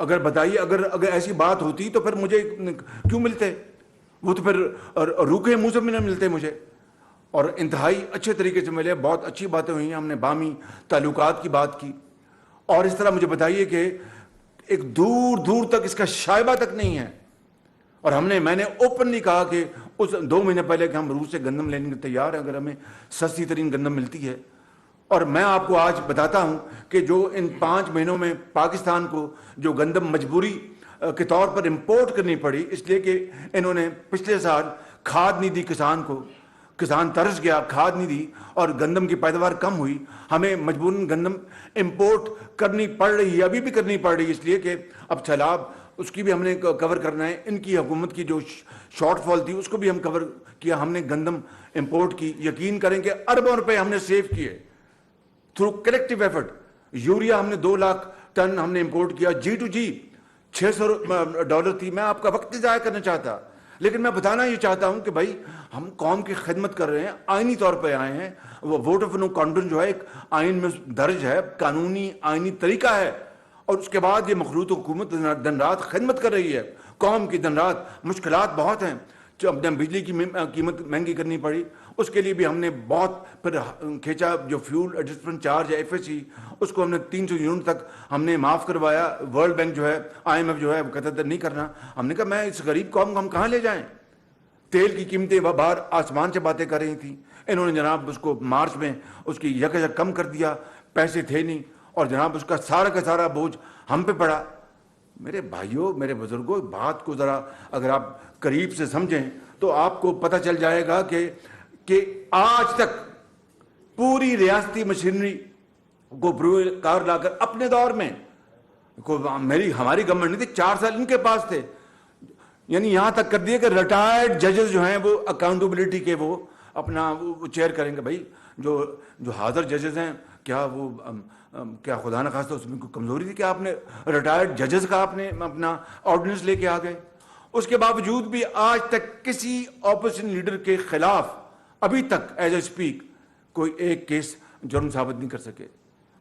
اگر بتائیے اگر ایسی بات ہوتی تو پھر مجھے کیوں ملتے؟ وہ تو پھر روکے منہ سے بھی نہ ملتے مجھے. اور انتہائی اچھے طریقے سے ملے, بہت اچھی باتیں ہوئی ہیں, ہم نے باہمی تعلقات کی بات کی. اور اس طرح مجھے بتائیے کہ ایک دور دور تک اس کا شائبہ تک نہیں ہے. اور میں نے اوپنلی کہا کہ اس 2 مہینے پہلے کہ ہم روس سے گندم لینے کے تیار ہیں اگر ہمیں سستی ترین گندم ملتی ہے. اور میں آپ کو آج بتاتا ہوں کہ جو ان 5 مہینوں میں پاکستان کو جو گندم مجبوری کے طور پر امپورٹ کرنی پڑی, اس لیے کہ انہوں نے پچھلے سال کھاد نہیں دی کسان کو, کسان ترس گیا, کھاد نہیں دی اور گندم کی پیداوار کم ہوئی, ہمیں مجبوراً گندم امپورٹ کرنی پڑ رہی ہے, ابھی بھی کرنی پڑ رہی ہے, اس لیے کہ اب سیلاب اس کی بھی ہم نے کور کرنا ہے. ان کی حکومت کی جو شارٹ فال تھی اس کو بھی ہم کور کیا, ہم نے گندم امپورٹ کی. یقین کریں کہ اربوں روپے ہم نے سیو کیے تھرو کلیکٹیو ایفرٹ. یوریا ہم نے 2 لاکھ ٹن ہم نے امپورٹ کیا, G2G $600 تھی. میں آپ کا وقت نہیں ضائع کرنا چاہتا, لیکن میں بتانا یہ چاہتا ہوں کہ بھائی ہم قوم کی خدمت کر رہے ہیں, آئینی طور پہ آئے ہیں. وہ ووٹ آف نو کانفیڈنس جو ہے ایک آئین میں درج ہے, قانونی آئینی طریقہ ہے, اور اس کے بعد یہ مخلوط حکومت دن رات خدمت کر رہی ہے قوم کی. دن رات مشکلات بہت ہیں, جو اب بجلی کی قیمت مہنگی کرنی پڑی, اس کے لیے بھی ہم نے بہت پھر کھینچا. جو فیول ایڈجسٹمنٹ چارج ہے FSC, اس کو ہم نے 300 یونٹ تک ہم نے معاف کروایا. ورلڈ بینک جو ہے, IMF جو ہے, وہ کہتا تھا نہیں کرنا. ہم نے کہا میں اس غریب قوم کو ہم کہاں لے جائیں. تیل کی قیمتیں باہر آسمان سے باتیں کر رہی تھیں, انہوں نے جناب اس کو مارچ میں اس کی یک کم کر دیا, پیسے تھے نہیں, اور جناب اس کا سارا بوجھ ہم پہ پڑا. میرے بھائیوں, میرے بزرگوں, بات کو ذرا اگر آپ قریب سے سمجھیں تو آپ کو پتہ چل جائے گا کہ آج تک پوری ریاستی مشینری کو کار لا کر اپنے دور میں ہماری گورنمنٹ نہیں تھی, 4 سال ان کے پاس تھے. یعنی یہاں تک کر دیا کہ ریٹائرڈ ججز جو ہیں وہ اکاؤنٹیبلٹی کے وہ اپنا وہ چیئر کریں گے. بھائی جو حاضر ججز ہیں, کیا خدا نہ خواستہ اس میں کوئی کمزوری تھی کہ آپ نے ریٹائرڈ ججز کا آپ نے اپنا آرڈیننس لے کے آ گئے؟ اس کے باوجود بھی آج تک کسی اپوزیشن لیڈر کے خلاف ابھی تک ایز اے اسپیک کوئی ایک کیس جرم ثابت نہیں کر سکے,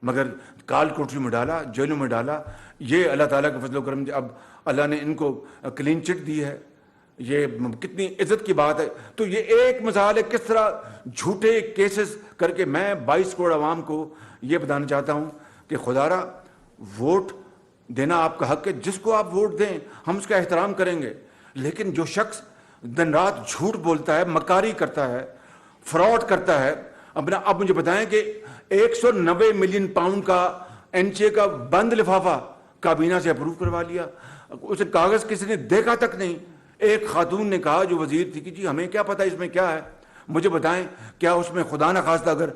مگر کال کوٹری میں ڈالا, جیلوں میں ڈالا. یہ اللہ تعالیٰ کا فضل و کرم, اب اللہ نے ان کو کلین چٹ دی ہے, یہ کتنی عزت کی بات ہے. تو یہ ایک مثال ہے کس طرح جھوٹے کیسز کر کے. میں 22 کروڑ عوام کو یہ بتانا چاہتا ہوں کہ خدا را ووٹ دینا آپ کا حق ہے, جس کو آپ ووٹ دیں ہم اس کا احترام کریں گے. لیکن جو شخص دن رات جھوٹ بولتا ہے, مکاری کرتا ہے, فراڈ کرتا ہے اپنا, اب مجھے بتائیں کہ 190 ملین پاؤنڈ کا NCA کا بند لفافہ کابینہ سے اپروو کروا لیا, اسے کاغذ کسی نے دیکھا تک نہیں. ایک خاتون نے کہا جو وزیر تھی کہ جی ہمیں کیا پتہ اس میں کیا ہے, مجھے بتائیں کیا اس میں خدا نہ خواستہ اگر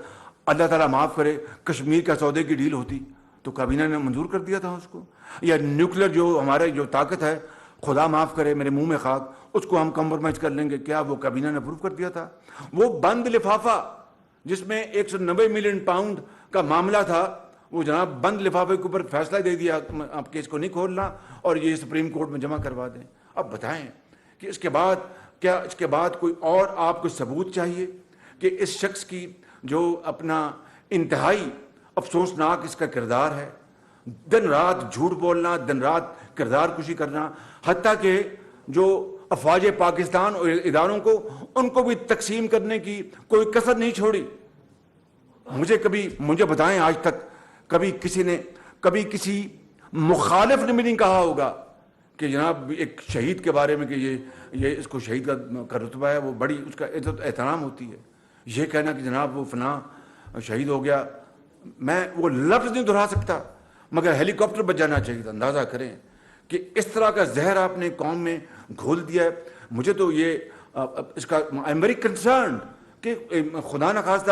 اللہ تعالیٰ معاف کرے کشمیر کا سودے کی ڈیل ہوتی تو کابینہ نے منظور کر دیا تھا اس کو, یا نیوکلیر جو ہمارے جو طاقت ہے خدا معاف کرے میرے منہ میں خاک, اس کو ہم کمپرومائز کر لیں گے, کیا وہ کابینہ نے اپروو کر دیا تھا؟ وہ بند لفافہ جس میں 190 ملین پاؤنڈ کا معاملہ تھا, وہ جناب بند لفافے کے اوپر فیصلہ دے دیا, آپ کیس کو نہیں کھولنا اور یہ سپریم کورٹ میں جمع کروا دیں. اب بتائیں کہ اس کے بعد کیا اس کے بعد کوئی اور آپ کو ثبوت چاہیے کہ اس شخص کی جو اپنا انتہائی افسوسناک اس کا کردار ہے, دن رات جھوٹ بولنا, دن رات کردار کشی کرنا, حتیٰ کہ جو افواج پاکستان اور اداروں کو ان کو بھی تقسیم کرنے کی کوئی کسر نہیں چھوڑی. مجھے بتائیں آج تک کبھی کسی مخالف نے بھی نہیں کہا ہوگا کہ جناب ایک شہید کے بارے میں کہ یہ اس کو شہید کا رتبہ ہے, وہ بڑی اس کا عزت احترام ہوتی ہے. یہ کہنا کہ جناب وہ فلاں شہید ہو گیا, میں وہ لفظ نہیں دہرا سکتا, مگر ہیلی کاپٹر بچ جانا چاہیے تھا. اندازہ کریں کہ اس طرح کا زہر آپ نے قوم میں گھول دیا ہے. مجھے تو اس کا آئی ایم ویری کنسرنڈ کہ خدا نہ خواستہ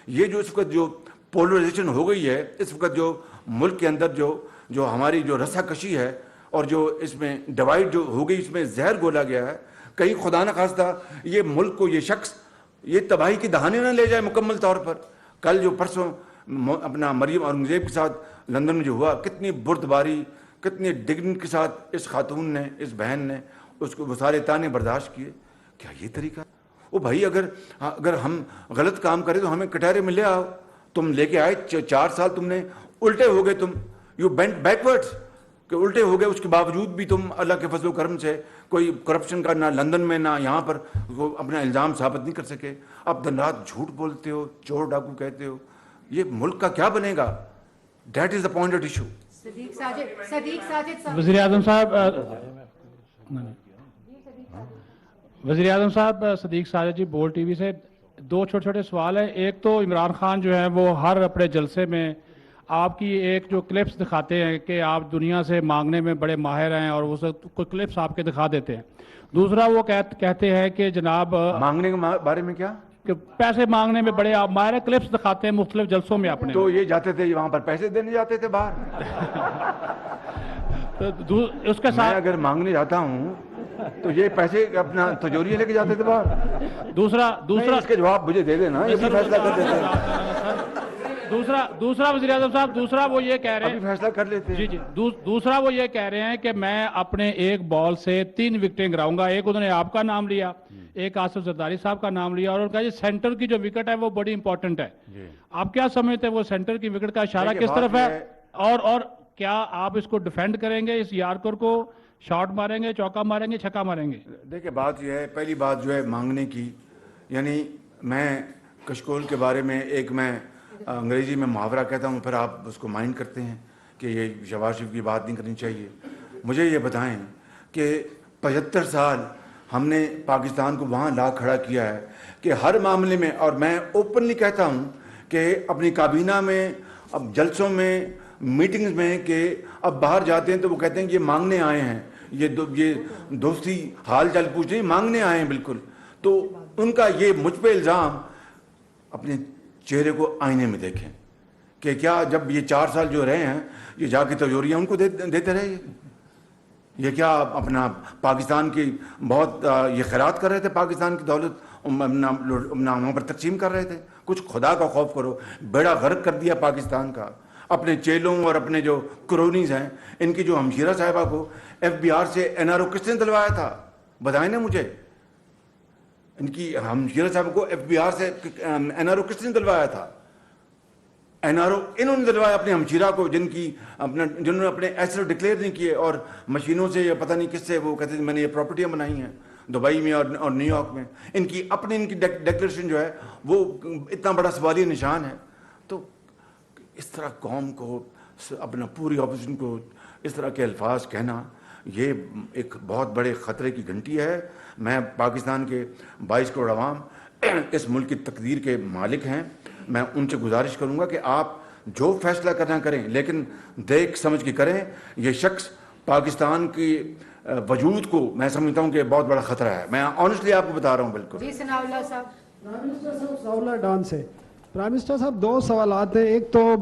یہ جو اس وقت جو پولرائزیشن ہو گئی ہے, اس وقت جو ملک کے اندر جو ہماری جو رسا کشی ہے اور جو اس میں ڈیوائڈ جو ہو گئی, اس میں زہر گھولا گیا ہے, کہیں خدا نہ خواستہ یہ ملک کو یہ شخص یہ تباہی کی دہانے نہ لے جائے مکمل طور پر. کل جو پرسوں اپنا مریم اورنگزیب کے ساتھ لندن میں جو ہوا, کتنی بردباری, کتنی ڈگنی کے ساتھ اس خاتون نے, اس بہن نے اس کو وہ سارے تانے برداشت کیے. کیا یہ طریقہ؟ وہ بھائی اگر ہم غلط کام کریں تو ہمیں کٹہرے میں لے آؤ. تم لے کے آئے 4 سال تم نے الٹے ہو گئے, تم یو بینٹ بیکورڈز. کہ الٹے ہو گئے، اس کے باوجود بھی تم اللہ کے فضل و کرم سے کوئی کرپشن کا نہ لندن میں نہ یہاں پر اپنا الزام ثابت نہیں کر سکے. اب دن رات جھوٹ بولتے ہو، چور ڈاکو کہتے ہو. یہ ملک کا کیا بنے گا؟ That is the point of issue. Siddique Sajid صاحب. وزیر اعظم صاحب صدیق ساجد جی بول ٹی وی سے دو چھوٹے چھوٹے سوال ہیں. ایک تو عمران خان جو ہے وہ ہر اپنے جلسے میں آپ کی ایک جو کلپس دکھاتے ہیں کہ آپ دنیا سے مانگنے میں بڑے ماہر ہیں اور وہ کوئی کلپس آپ کے دکھا دیتے ہیں. دوسرا وہ کہتے ہیں کہ جناب مانگنے کے بارے میں کیا کہ پیسے مانگنے میں بڑے آپ ماہر ہیں، کلپس دکھاتے ہیں مختلف جلسوں میں اپنے. تو یہ جاتے تھے وہاں پر پیسے دینے جاتے تھے باہر. اس کے میں ساتھ اگر مانگنے جاتا ہوں تو یہ پیسے اپنا تجوری لے کے جاتے تھے باہر. دوسرا اس کے جواب مجھے دے دینا، یہ بھی فیصلہ کر دیتے ہیں. دوسرا وزیر اعظم صاحب دوسرا وہ یہ کہہ رہے ابھی ہیں فیصلہ کر لیتے ہیں. جی دوسرا وہ یہ کہہ رہے ہیں کہ میں اپنے ایک بال سے 3 وکٹیں گراؤں گا. ایک انہوں نے آپ کا نام لیا، ایک آصف زرداری صاحب کا نام لیا، اور انہوں نے کہا یہ سینٹر کی جو وکٹ ہے وہ بڑی امپورٹنٹ ہے. آپ کیا سمجھتے ہیں وہ سینٹر کی وکٹ کا اشارہ کس طرف ہے، اور کیا آپ اس کو ڈیفینڈ کریں گے، اس یارکر کو شاٹ ماریں گے، چوکا ماریں گے، چھکا ماریں گے؟ دیکھیں بات یہ ہے، پہلی بات جو ہے مانگنے کی، یعنی میں کشکول کے بارے میں ایک میں انگریزی میں محاورہ کہتا ہوں، پھر آپ اس کو مائنڈ کرتے ہیں کہ یہ شہباز شریف کی بات نہیں کرنی چاہیے. مجھے یہ بتائیں کہ 75 سال ہم نے پاکستان کو وہاں لا کھڑا کیا ہے کہ ہر معاملے میں، اور میں اوپنلی کہتا ہوں کہ اپنی کابینہ میں، اب جلسوں میں، میٹنگز میں، کہ اب باہر جاتے ہیں تو وہ کہتے ہیں کہ یہ مانگنے آئے ہیں، یہ دوستی حال چال پوچھ رہے ہیں، مانگنے آئے ہیں بالکل. تو ان کا یہ مجھ پہ الزام، اپنے چہرے کو آئینے میں دیکھیں کہ کیا جب یہ 4 سال جو رہے ہیں یہ جا کے تجوریاں ان کو دیتے رہے. یہ کیا اپنا پاکستان کی بہت یہ خیرات کر رہے تھے، پاکستان کی دولت وہاں پر تقسیم کر رہے تھے. کچھ خدا کا خوف کرو. بیڑا غرق کر دیا پاکستان کا. اپنے چیلوں اور اپنے جو کرونیز ہیں، ان کی جو ہمشیرہ صاحبہ کو FBR سے NRO کس نے دلوایا تھا؟ بتائیں نا مجھے. ان کی ہمشیرہ صاحب کو FBR سے NRO کس نے دلوایا تھا؟ NRO انہوں نے دلوایا اپنے ہمشیرہ کو، جنہوں نے اپنے ایسے ڈکلیئر نہیں کیے، اور مشینوں سے یا پتہ نہیں کس سے وہ کہتے ہیں میں نے یہ پراپرٹیاں بنائی ہیں دبئی میں اور نیو یارک میں. ان کی ڈکلیریشن جو ہے وہ اتنا بڑا سوالیہ نشان ہے. تو اس طرح قوم کو، اپنا پوری اپوزیشن کو اس طرح کے الفاظ کہنا، یہ ایک بہت بڑے خطرے کی گھنٹی ہے. میں پاکستان کے 22 کروڑ عوام اس ملک کی تقدیر کے مالک ہیں. میں ان سے گزارش کروں گا کہ آپ جو فیصلہ کرنا کریں، لیکن دیکھ سمجھ کے کریں. یہ شخص پاکستان کی وجود کو میں سمجھتا ہوں کہ بہت بڑا خطرہ ہے. میں آنیسٹلی آپ کو بتا رہا ہوں. بالکل. جی ثناء اللہ صاحب. پرائم منسٹر صاحب ثناء اللہ ڈان سے. پرائم منسٹر صاحب 2 سوالات ہیں. ایک تو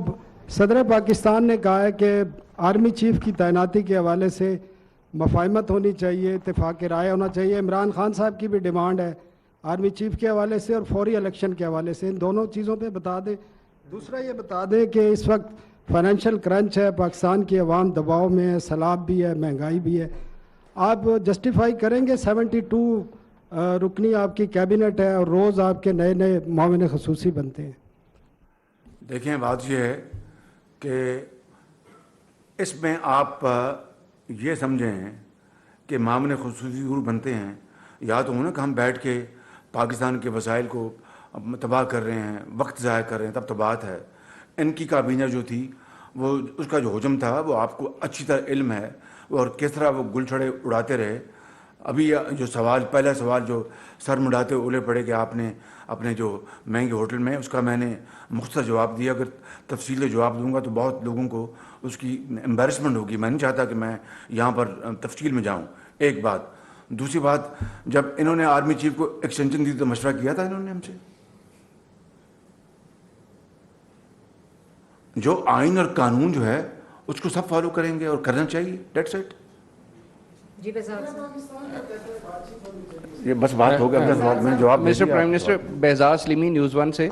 صدر پاکستان نے کہا ہے کہ آرمی چیف کی تعیناتی کے حوالے سے مفاہمت ہونی چاہیے، اتفاق رائے ہونا چاہیے. عمران خان صاحب کی بھی ڈیمانڈ ہے آرمی چیف کے حوالے سے اور فوری الیکشن کے حوالے سے. ان دونوں چیزوں پہ بتا دیں. دوسرا یہ بتا دیں کہ اس وقت فائنینشیل کرنچ ہے، پاکستان کی عوام دباؤ میں ہے، سیلاب بھی ہے، مہنگائی بھی ہے. آپ جسٹیفائی کریں گے 72 رکنی آپ کی کیبنٹ ہے اور روز آپ کے نئے نئے معاون خصوصی بنتے ہیں؟ دیکھیں بات یہ ہے کہ اس میں آپ یہ سمجھیں کہ معاون خصوصی ضرور بنتے ہیں، یا تو ہونا کہ ہم بیٹھ کے پاکستان کے وسائل کو تباہ کر رہے ہیں، وقت ضائع کر رہے ہیں، تب تو بات ہے. ان کی کابینہ جو تھی، وہ اس کا جو حجم تھا وہ آپ کو اچھی طرح علم ہے، اور کس طرح وہ گل چھڑے اڑاتے رہے. ابھی جو سوال، پہلا سوال جو سر مڈاتے اولے پڑے کہ آپ نے اپنے جو مہنگے ہوٹل میں، اس کا میں نے مختصر جواب دیا. اگر تفصیل جواب دوں گا تو بہت لوگوں کو اس کی امبیرسمنٹ ہوگی. میں نہیں چاہتا کہ میں یہاں پر تفصیل میں جاؤں. ایک بات. دوسری بات، جب انہوں نے آرمی چیف کو ایکسٹینشن دی تو مشورہ کیا تھا انہوں نے ہم سے؟ جو آئین اور قانون جو ہے اس کو سب فالو کریں گے اور کرنا چاہیے. That's it. جی بہزاد صاحب. یہ بس بات ہو گیا. میں جواب mister prime minister, Behzad Saleemi, news 1 سے.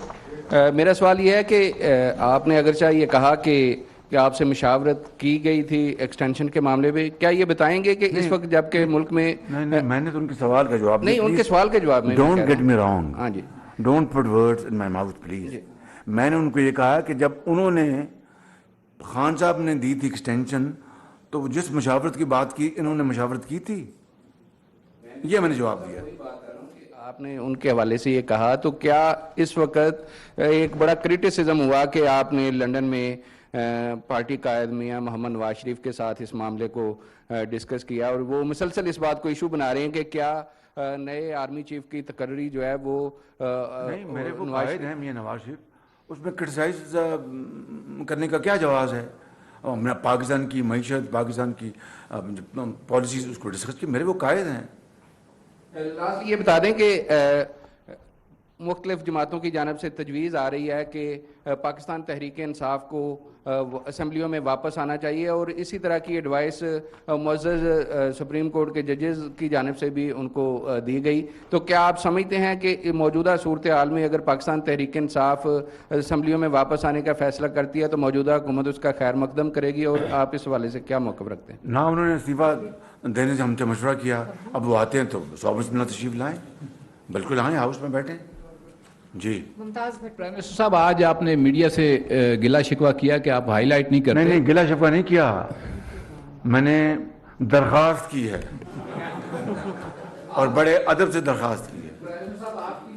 میرا سوال یہ ہے کہ آپ نے اگرچہ یہ کہا کہ آپ سے مشاورت کی گئی تھی ایکسٹینشن کے معاملے میں، کیا یہ بتائیں گے کہ اس وقت جب کہ ملک میں نہیں، میں نے تو ان کے سوال کا جواب نہیں، ان کے سوال کے جواب میں ڈونٹ گیٹ می رانگ. ہاں جی، don't put words in my mouth please. میں نے ان کو یہ کہا کہ جب انہوں نے، خان صاحب نے دی تھی ایکسٹینشن، تو جس مشاورت کی بات کی انہوں نے مشاورت کی تھی؟ یہ میں نے جواب دیا. آپ نے ان کے حوالے سے یہ کہا تو کیا اس وقت ایک بڑا کرٹیسزم ہوا کہ آپ نے لنڈن میں پارٹی قائد میاں محمد نواز شریف کے ساتھ اس معاملے کو ڈسکس کیا اور وہ مسلسل اس بات کو ایشو بنا رہے ہیں کہ کیا نئے آرمی چیف کی تقرری جو ہے وہ نہیں, میرے وہ قائد ہیں میاں نواز شریف, اس میں کرٹیسائز کرنے کا کیا جواز ہے؟ پاکستان کی معیشت, پاکستان کی پالیسیز اس کو ڈسکس کی, میرے وہ قائد ہیں. یہ بتا دیں کہ مختلف جماعتوں کی جانب سے تجویز آ رہی ہے کہ پاکستان تحریک انصاف کو اسمبلیوں میں واپس آنا چاہیے اور اسی طرح کی ایڈوائس معزز سپریم کورٹ کے ججز کی جانب سے بھی ان کو دی گئی. تو کیا آپ سمجھتے ہیں کہ موجودہ صورتحال میں اگر پاکستان تحریک انصاف اسمبلیوں میں واپس آنے کا فیصلہ کرتی ہے تو موجودہ حکومت اس کا خیر مقدم کرے گی, اور آپ اس حوالے سے کیا موقف رکھتے ہیں؟ نہ انہوں نے استعفیٰ دینے سے ہم سے مشورہ کیا, اب وہ آتے ہیں تو صحبت میں تشریف لائیں, بالکل آئیں, ہاؤس میں بیٹھیں. جی ممتاز بھٹ. پرائم منسٹر صاحب, آج آپ نے میڈیا سے گلا شکوہ کیا کہ آپ ہائی لائٹ نہیں کرتے. نہیں, گلا شکوہ نہیں کیا, میں نے درخواست کی ہے اور بڑے ادب سے درخواست کی ہے.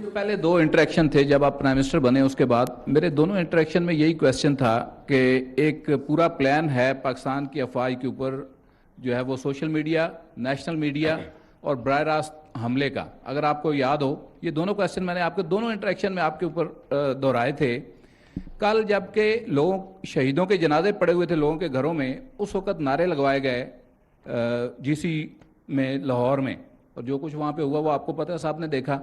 جو پہلے 2 انٹریکشن تھے جب آپ پرائم منسٹر بنے, اس کے بعد میرے دونوں انٹریکشن میں یہی کویسچن تھا کہ ایک پورا پلان ہے پاکستان کی افواج کے اوپر جو ہے وہ سوشل میڈیا, نیشنل میڈیا اور براہ راست حملے کا. اگر آپ کو یاد ہو, یہ دونوں کویسچن میں نے آپ کے دونوں انٹریکشن میں آپ کے اوپر دہرائے تھے. کل جب کہ لوگوں شہیدوں کے جنازے پڑے ہوئے تھے لوگوں کے گھروں میں, اس وقت نعرے لگوائے گئے جی سی میں, لاہور میں, اور جو کچھ وہاں پہ ہوا وہ آپ کو پتہ ہے, صاحب نے دیکھا.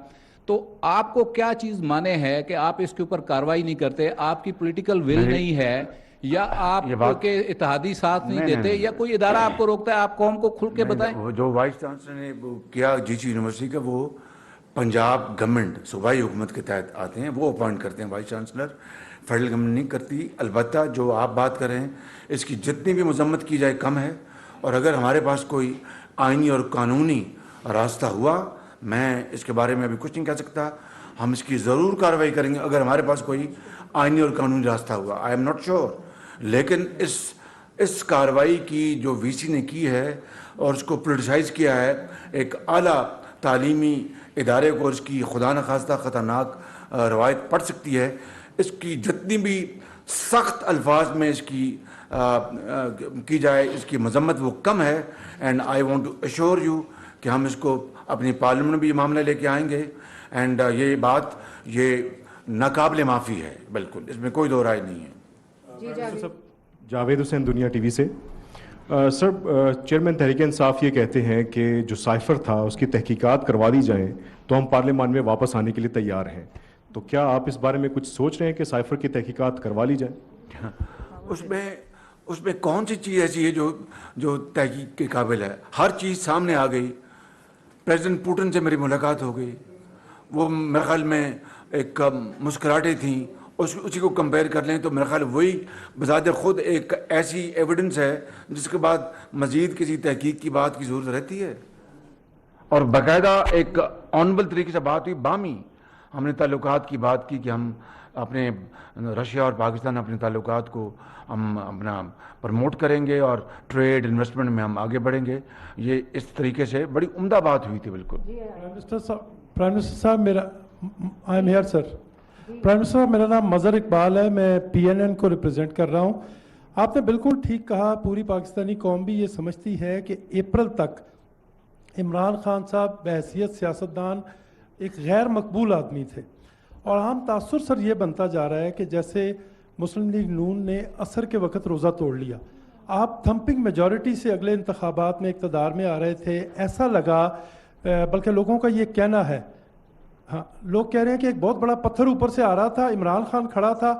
تو آپ کو کیا چیز مانے ہے کہ آپ اس کے اوپر کارروائی نہیں کرتے؟ آپ کی پولیٹیکل ول نہیں ہے, یا آپ کے اتحادی ساتھ نہیں دیتے, یا کوئی ادارہ آپ کو روکتا ہے؟ آپ قوم کو کھل کے بتائیں. جو وائس چانسلر نے کیا جی سی یونیورسٹی کا, وہ پنجاب گورنمنٹ صوبائی حکومت کے تحت آتے ہیں, وہ اپوائنٹ کرتے ہیں وائس چانسلر, فیڈرل گورنمنٹ نہیں کرتی. البتہ جو آپ بات کر رہے ہیں اس کی جتنی بھی مذمت کی جائے کم ہے, اور اگر ہمارے پاس کوئی آئینی اور قانونی راستہ ہوا, میں اس کے بارے میں ابھی کچھ نہیں کہہ سکتا, ہم اس کی ضرور کارروائی کریں گے اگر ہمارے پاس کوئی آئینی اور قانونی راستہ ہوا. آئی ایم ناٹ شیور, لیکن اس کارروائی کی جو وی سی نے کی ہے اور اس کو پولیٹیسائز کیا ہے, ایک اعلیٰ تعلیمی ادارے کو اس کی خدا نخواستہ خطرناک روایت پڑ سکتی ہے. اس کی جتنی بھی سخت الفاظ میں اس کی جائے, اس کی مذمت وہ کم ہے. And I want to assure you کہ ہم اس کو اپنی پارلیمنٹ میں بھی یہ معاملہ لے کے آئیں گے. اینڈ یہ بات یہ ناقابل معافی ہے, بالکل اس میں کوئی دو رائے نہیں ہے. جاوید حسین, دنیا ٹی وی سے. سر, چیئرمین تحریک انصاف یہ کہتے ہیں کہ جو سائفر تھا اس کی تحقیقات کروا دی جائیں تو ہم پارلیمان میں واپس آنے کے لیے تیار ہیں. تو کیا آپ اس بارے میں کچھ سوچ رہے ہیں کہ سائفر کی تحقیقات کروا لی جائیں؟ اس میں کون سی چیز ایسی ہے جو تحقیق کے قابل ہے؟ ہر چیز سامنے آ گئی. پریزیڈنٹ پوٹن سے میری ملاقات ہو گئی, وہ میرے خیال میں ایک مسکراہٹیں تھیں, اسی کو کمپیئر کر لیں تو میرا خیال وہی بذات خود ایک ایسی ایویڈنس ہے جس کے بعد مزید کسی تحقیق کی بات کی ضرورت رہتی ہے. اور باقاعدہ ایک آنریبل طریقے سے بات ہوئی, بامی ہم نے تعلقات کی بات کی کہ ہم اپنے رشیا اور پاکستان اپنے تعلقات کو ہم اپنا پروموٹ کریں گے اور ٹریڈ انویسٹمنٹ میں ہم آگے بڑھیں گے. یہ اس طریقے سے بڑی عمدہ بات ہوئی تھی. بالکل. پرائم منسٹر صاحب, میرا I am here sir. Prime minister صاحب, میرا نام مظہر اقبال ہے, میں پی این این کو ریپرزینٹ کر رہا ہوں. آپ نے بالکل ٹھیک کہا, پوری پاکستانی قوم بھی یہ سمجھتی ہے کہ اپریل تک عمران خان صاحب بحیثیت سیاستدان ایک غیر مقبول آدمی تھے, اور عام تاثر سر یہ بنتا جا رہا ہے کہ جیسے مسلم لیگ نون نے عصر کے وقت روزہ توڑ لیا, آپ تھمپنگ میجورٹی سے اگلے انتخابات میں اقتدار میں آ رہے تھے, ایسا لگا, بلکہ لوگوں کا یہ کہنا ہے, ہاں لوگ کہہ رہے ہیں کہ ایک بہت بڑا پتھر اوپر سے آ رہا تھا, عمران خان کھڑا تھا,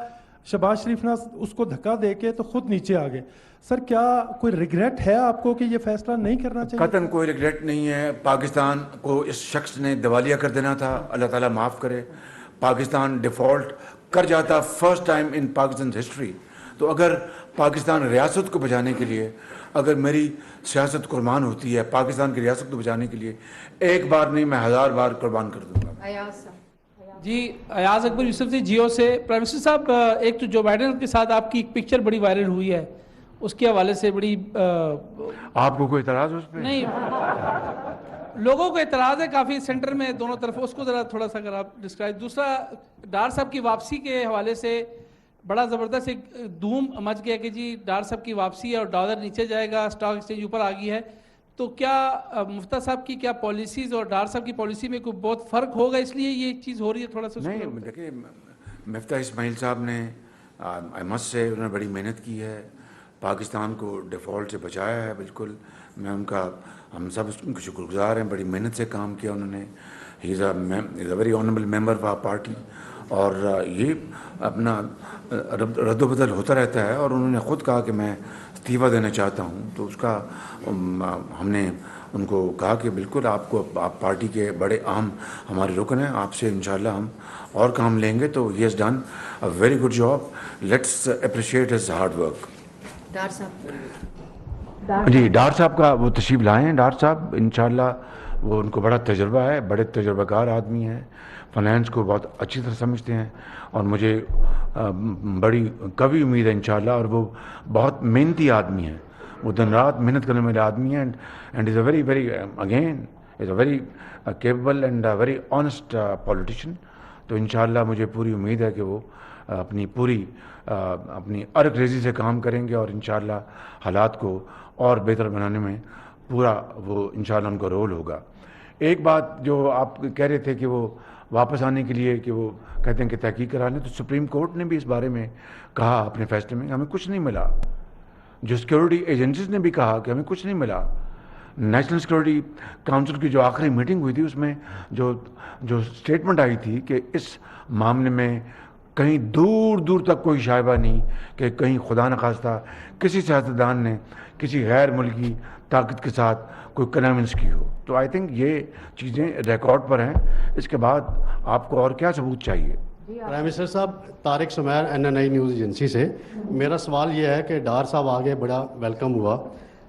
شہباز شریف نے اس کو دھکا دے کے تو خود نیچے آ گئے. سر, کیا کوئی ریگریٹ ہے آپ کو کہ یہ فیصلہ نہیں کرنا چاہیے؟ قطعاً کوئی ریگریٹ نہیں ہے. پاکستان کو اس شخص نے دیوالیہ کر دینا تھا, اللہ تعالیٰ معاف کرے. پاکستان ڈیفالٹ کر جاتا فرسٹ ٹائم ان پاکستان ہسٹری. تو اگر پاکستان ریاست کو بچانے کے لیے اگر میری سیاست قربان ہوتی ہے پاکستان کی ریاست کو بچانے کے لیے, ایک بار نہیں میں 1000 بار قربان کر دوں گا. جی, ایاز اکبر یوسف جی, جیو سے. پرائم منسٹر صاحب, ایک تو جو بائیڈن کے ساتھ آپ کی ایک پکچر بڑی وائرل ہوئی ہے, اس کے حوالے سے بڑی آپ کو کوئی اعتراض اس پہ؟ نہیں، لوگوں کو اعتراض ہے کافی سینٹر میں دونوں طرف، اس کو ذرا تھوڑا سا اگر آپ ڈسکرائب. دوسرا ڈار صاحب کی واپسی کے حوالے سے بڑا زبردست ایک دھوم مچ گیا کہ جی ڈار صاحب کی واپسی ہے اور ڈالر نیچے جائے گا، اسٹاک ایکسچینج اوپر آ گئی ہے. تو کیا مفتیٰ صاحب کی کیا پالیسیز اور ڈار صاحب کی پالیسی میں کوئی بہت فرق ہوگا اس لیے یہ چیز ہو رہی ہے تھوڑا سا؟ نہیں دیکھیں، مفتیٰ اسماعیل صاحب نے مس سے انہوں نے بڑی محنت کی ہے، پاکستان کو ڈیفالٹ سے بچایا ہے. بالکل میں ان کا، ہم سب ان کے شکر گزار ہیں، بڑی محنت سے کام کیا انہوں نے. He is a very honourable member of our party, اور یہ اپنا رد و بدل ہوتا رہتا ہے. اور انہوں نے خود کہا کہ میں استعفیٰ دینا چاہتا ہوں، تو اس کا ہم نے ان کو کہا کہ بالکل آپ پارٹی کے بڑے اہم ہمارے رکن ہیں، آپ سے انشاءاللہ ہم اور کام لیں گے. تو he has done a very good job, let's appreciate his hard work. Dar صاحب جی ڈار صاحب کا وہ تشریف لائیں. ڈار صاحب انشاءاللہ وہ ان کو بڑا تجربہ ہے، بڑے تجربہ کار آدمی ہیں، فائنینس کو بہت اچھی طرح سمجھتے ہیں، اور مجھے بڑی قوی امید ہے انشاءاللہ. اور وہ بہت محنتی آدمی ہیں، وہ دن رات محنت کرنے والے آدمی ہیں. And is a very again is a very capable and very honest politician. تو انشاءاللہ مجھے پوری امید ہے کہ وہ اپنی ارک ریزی سے کام کریں گے، اور انشاءاللہ حالات کو اور بہتر بنانے میں پورا وہ انشاءاللہ ان کا رول ہوگا. ایک بات جو آپ کہہ رہے تھے کہ وہ واپس آنے کے لیے کہ وہ کہتے ہیں کہ تحقیق کرا لیں، تو سپریم کورٹ نے بھی اس بارے میں کہا اپنے فیصلے میں کہ ہمیں کچھ نہیں ملا. جو سیکیورٹی ایجنسیز نے بھی کہا کہ ہمیں کچھ نہیں ملا. نیشنل سیکیورٹی کونسل کی جو آخری میٹنگ ہوئی تھی اس میں جو سٹیٹمنٹ آئی تھی کہ اس معاملے میں کہیں دور دور تک کوئی شائبہ نہیں کہ کہیں خدا نخواستہ کسی سیاستدان نے کسی غیر ملکی طاقت کے ساتھ کوئی کنونس کی ہو. تو آئی تھنک یہ چیزیں ریکارڈ پر ہیں. اس کے بعد آپ کو اور کیا ثبوت چاہیے؟ پرائم منسٹر صاحب، Tariq Samir NNI news agency سے. میرا سوال یہ ہے کہ ڈار صاحب آگے بڑا ویلکم ہوا،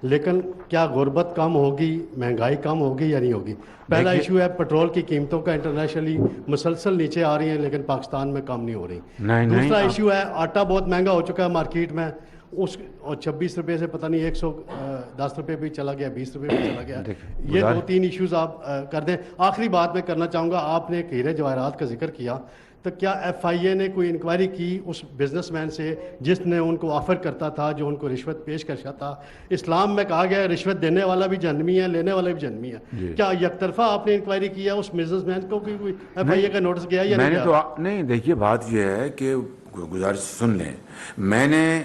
لیکن کیا غربت کم ہوگی، مہنگائی کم ہوگی یا نہیں ہوگی؟ پہلا ایشو ہے پٹرول کی قیمتوں کا انٹرنیشنلی مسلسل نیچے آ رہی ہیں لیکن پاکستان میں کم نہیں ہو رہی. دوسرا ایشو ہے آٹا بہت مہنگا ہو چکا ہے مارکیٹ میں، اور 26 روپے سے پتہ نہیں 110 روپے بھی چلا گیا، 20 روپے بھی چلا گیا. یہ 2-3 ایشوز آپ کر دیں. آخری بات میں کرنا چاہوں گا، آپ نے ہیرے جواہرات کا ذکر کیا، تو کیا FIA نے کوئی انکوائری کی اس بزنس مین سے جس نے ان کو آفر کرتا تھا، جو ان کو رشوت پیش کرتا تھا؟ اسلام میں کہا گیا ہے رشوت دینے والا بھی جہنمی ہے، لینے والا بھی جہنمی ہے. کیا یک طرفہ آپ نے انکوائری کیا اس بزنس مین کو کوئی FIA کا نوٹس گیا یا نہیں؟ نہیں دیکھیے، بات یہ ہے کہ گزارش سن لیں. میں نے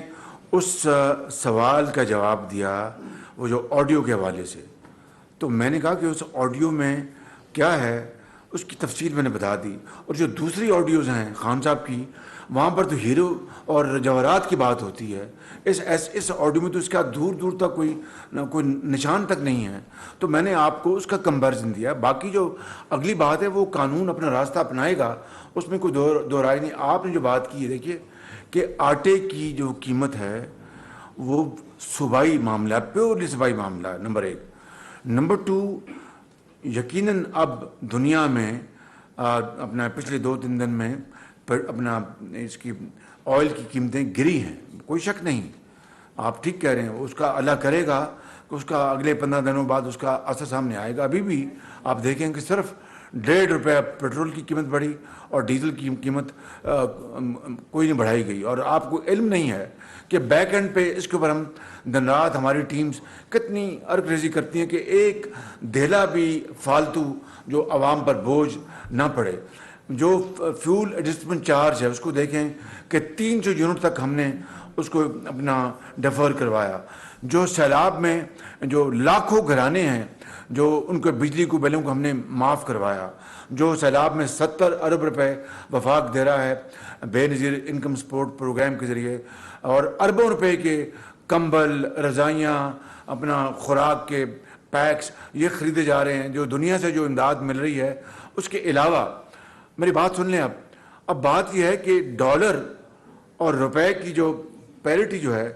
اس سوال کا جواب دیا وہ جو آڈیو کے حوالے سے، تو میں نے کہا کہ اس آڈیو میں کیا ہے اس کی تفصیل میں نے بتا دی. اور جو دوسری آڈیوز ہیں خان صاحب کی، وہاں پر تو ہیرو اور جواہرات کی بات ہوتی ہے. اس آڈیو میں تو اس کا دور دور تک کوئی نشان تک نہیں ہے. تو میں نے آپ کو اس کا کمپیریزن دیا. باقی جو اگلی بات ہے وہ قانون اپنا راستہ اپنائے گا، اس میں کوئی دو رائے نہیں. آپ نے جو بات کی ہے، دیکھیے کہ آٹے کی جو قیمت ہے وہ صوبائی معاملہ ہے، پیورلی صوبائی معاملہ ہے، نمبر 1. نمبر 2، یقیناً اب دنیا میں اپنا پچھلے 2-3 دن میں اپنا اس کی آئل کی قیمتیں گری ہیں، کوئی شک نہیں. آپ ٹھیک کہہ رہے ہیں، اس کا اللہ کرے گا کہ اس کا اگلے 15 دنوں بعد اس کا اثر سامنے آئے گا. ابھی بھی آپ دیکھیں کہ صرف 1.5 روپے پیٹرول کی قیمت بڑھی اور ڈیزل کی قیمت کوئی نہیں بڑھائی گئی. اور آپ کو علم نہیں ہے کہ بیک اینڈ پہ اس کے اوپر ہم دن رات ہماری ٹیمز کتنی ارک ریزی کرتی ہیں کہ ایک دھیلا بھی فالتو جو عوام پر بوجھ نہ پڑے. جو فیول ایڈجسٹمنٹ چارج ہے اس کو دیکھیں کہ 300 یونٹ تک ہم نے اس کو اپنا ڈیفر کروایا. جو سیلاب میں جو لاکھوں گھرانے ہیں جو ان کے بجلی کو بلوں کو ہم نے معاف کروایا. جو سیلاب میں 70 ارب روپے وفاق دے رہا ہے بے نظیر انکم سپورٹ پروگرام کے ذریعے، اور اربوں روپے کے کمبل، رضائیاں، اپنا خوراک کے پیکس یہ خریدے جا رہے ہیں. جو دنیا سے جو امداد مل رہی ہے اس کے علاوہ، میری بات سن لیں. اب بات یہ ہے کہ ڈالر اور روپے کی جو پیرٹی جو ہے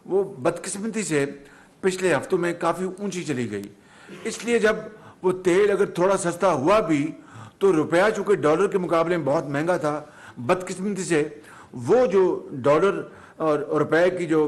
وہ بدقسمتی سے پچھلے ہفتوں میں کافی اونچی چلی گئی. اس لیے جب وہ تیل اگر تھوڑا سستا ہوا بھی تو روپیہ چونکہ ڈالر کے مقابلے میں بہت مہنگا تھا، بدقسمتی سے وہ جو ڈالر اور روپے کی جو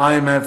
IMF,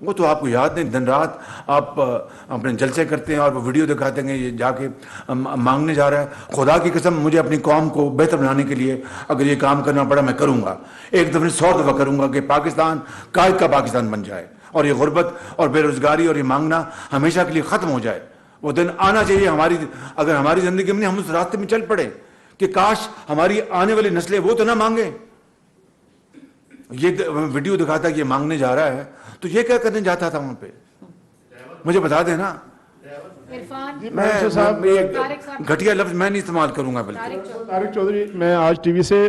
وہ تو آپ کو یاد نہیں, دن رات آپ اپنے جلسے کرتے ہیں اور وہ ویڈیو دکھاتے ہیں یہ جا کے مانگنے جا رہا ہے. خدا کی قسم مجھے اپنی قوم کو بہتر بنانے کے لیے اگر یہ کام کرنا پڑا میں کروں گا, ایک دفعہ 100 دفعہ کروں گا کہ پاکستان قائد کا پاکستان بن جائے اور یہ غربت اور بے روزگاری اور یہ مانگنا ہمیشہ کے لیے ختم ہو جائے. وہ دن آنا چاہیے اگر ہماری زندگی میں ہم اس راستے میں چل پڑے کہ کاش ہماری آنے والی نسلیں وہ تو نہ مانگیں. یہ ویڈیو دکھاتا کہ یہ مانگنے جا رہا ہے تو یہ کیا کرنے جاتا تھا وہاں پہ, مجھے بتا دیں نا. میں گھٹیا لفظ میں نہیں استعمال کروں گا. بالکل طارق چودھری, میں آج ٹی وی سے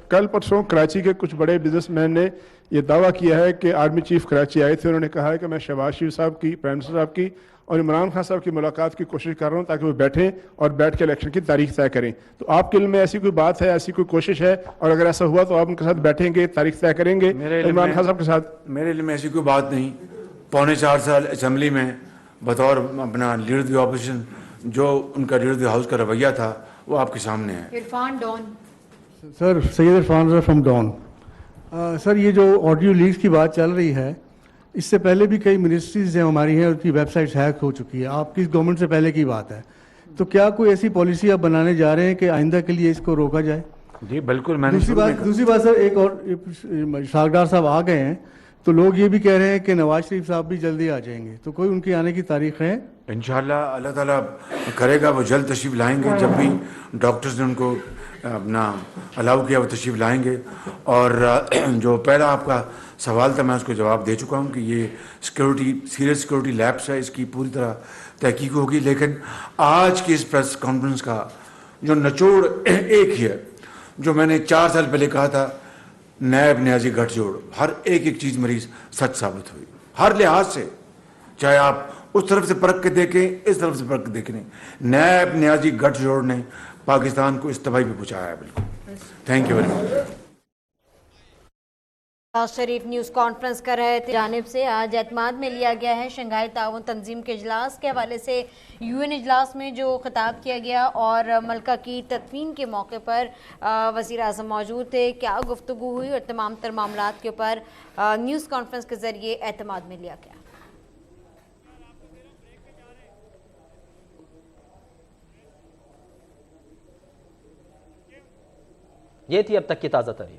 کل پرسوں کراچی کے کچھ بڑے بزنس مین نے یہ دعویٰ کیا ہے کہ آرمی چیف کراچی آئے تھے, انہوں نے کہا ہے کہ میں شہباز شریف صاحب کی, پرائم منسٹر صاحب کی اور عمران خان صاحب کی ملاقات کی کوشش کر رہا ہوں تاکہ وہ بیٹھیں اور بیٹھ کے الیکشن کی تاریخ طے کریں. تو آپ کے علم میں ایسی کوئی بات ہے, ایسی کوئی کوشش ہے, اور اگر ایسا ہوا تو آپ ان کے ساتھ بیٹھیں گے, تاریخ طے کریں گے عمران خان صاحب کے ساتھ؟ میرے علم میں ایسی کوئی بات نہیں. 4.25 سال اسمبلی میں بطور اپنا لیڈر دی اپوزیشن جو ان کا لیڈر دی ہاؤس کا رویہ تھا وہ آپ کے سامنے ہے. Irfan Dawn. Sir Syed Irfan from Dawn. Sir یہ جو آڈیو لیکس کی بات چل رہی ہے, اس سے پہلے بھی کئی منسٹریز ہیں ہماری ہیں, ان کی ویب سائٹس ہیک ہو چکی ہے, آپ کی گورنمنٹ سے پہلے کی بات ہے. تو کیا کوئی ایسی پالیسی آپ بنانے جا رہے ہیں کہ آئندہ کے لیے اس کو روکا جائے؟ جی بالکل. میں نے دوسری بات سر, ایک اور شاہدار صاحب آ گئے ہیں تو لوگ یہ بھی کہہ رہے ہیں کہ نواز شریف صاحب بھی جلدی آ جائیں گے, تو کوئی ان کی آنے کی تاریخ ہے؟ انشاءاللہ اللہ تعالیٰ کرے گا, وہ جلد تشریف لائیں گے. جب بھی ڈاکٹرز نے ان کو اپنا الاؤ کیا وہ تشریف لائیں گے. اور جو پہلا آپ کا سوال تھا میں اس کو جواب دے چکا ہوں کہ یہ سیکورٹی سیریس سیکورٹی لیبس ہے, اس کی پوری طرح تحقیق ہوگی. لیکن آج کی اس پریس کانفرنس کا جو نچوڑ ایک ہی ہے, جو میں نے 4 سال پہلے کہا تھا, نیب نیازی گٹھ جوڑ, ہر ایک چیز مریض سچ ثابت ہوئی ہر لحاظ سے, چاہے آپ اس طرف سے پرکھ کے دیکھیں اس طرف سے پرکھ کے دیکھیں. نیب نیازی گٹھ جوڑ نے پاکستان کو اس تباہی پہ پہنچایا ہے. بالکل. Thank you very much. Nawaz Sharif news conference کر رہے تھے. جانب سے آج اعتماد میں لیا گیا ہے شنگھائی تعاون تنظیم کے اجلاس کے حوالے سے یو این اجلاس میں جو خطاب کیا گیا, اور ملکہ کی تدفین کے موقع پر وزیر اعظم موجود تھے. کیا گفتگو ہوئی اور تمام تر معاملات کے اوپر نیوز کانفرنس کے ذریعے اعتماد میں لیا گیا. یہ تھی اب تک کی تازہ ترین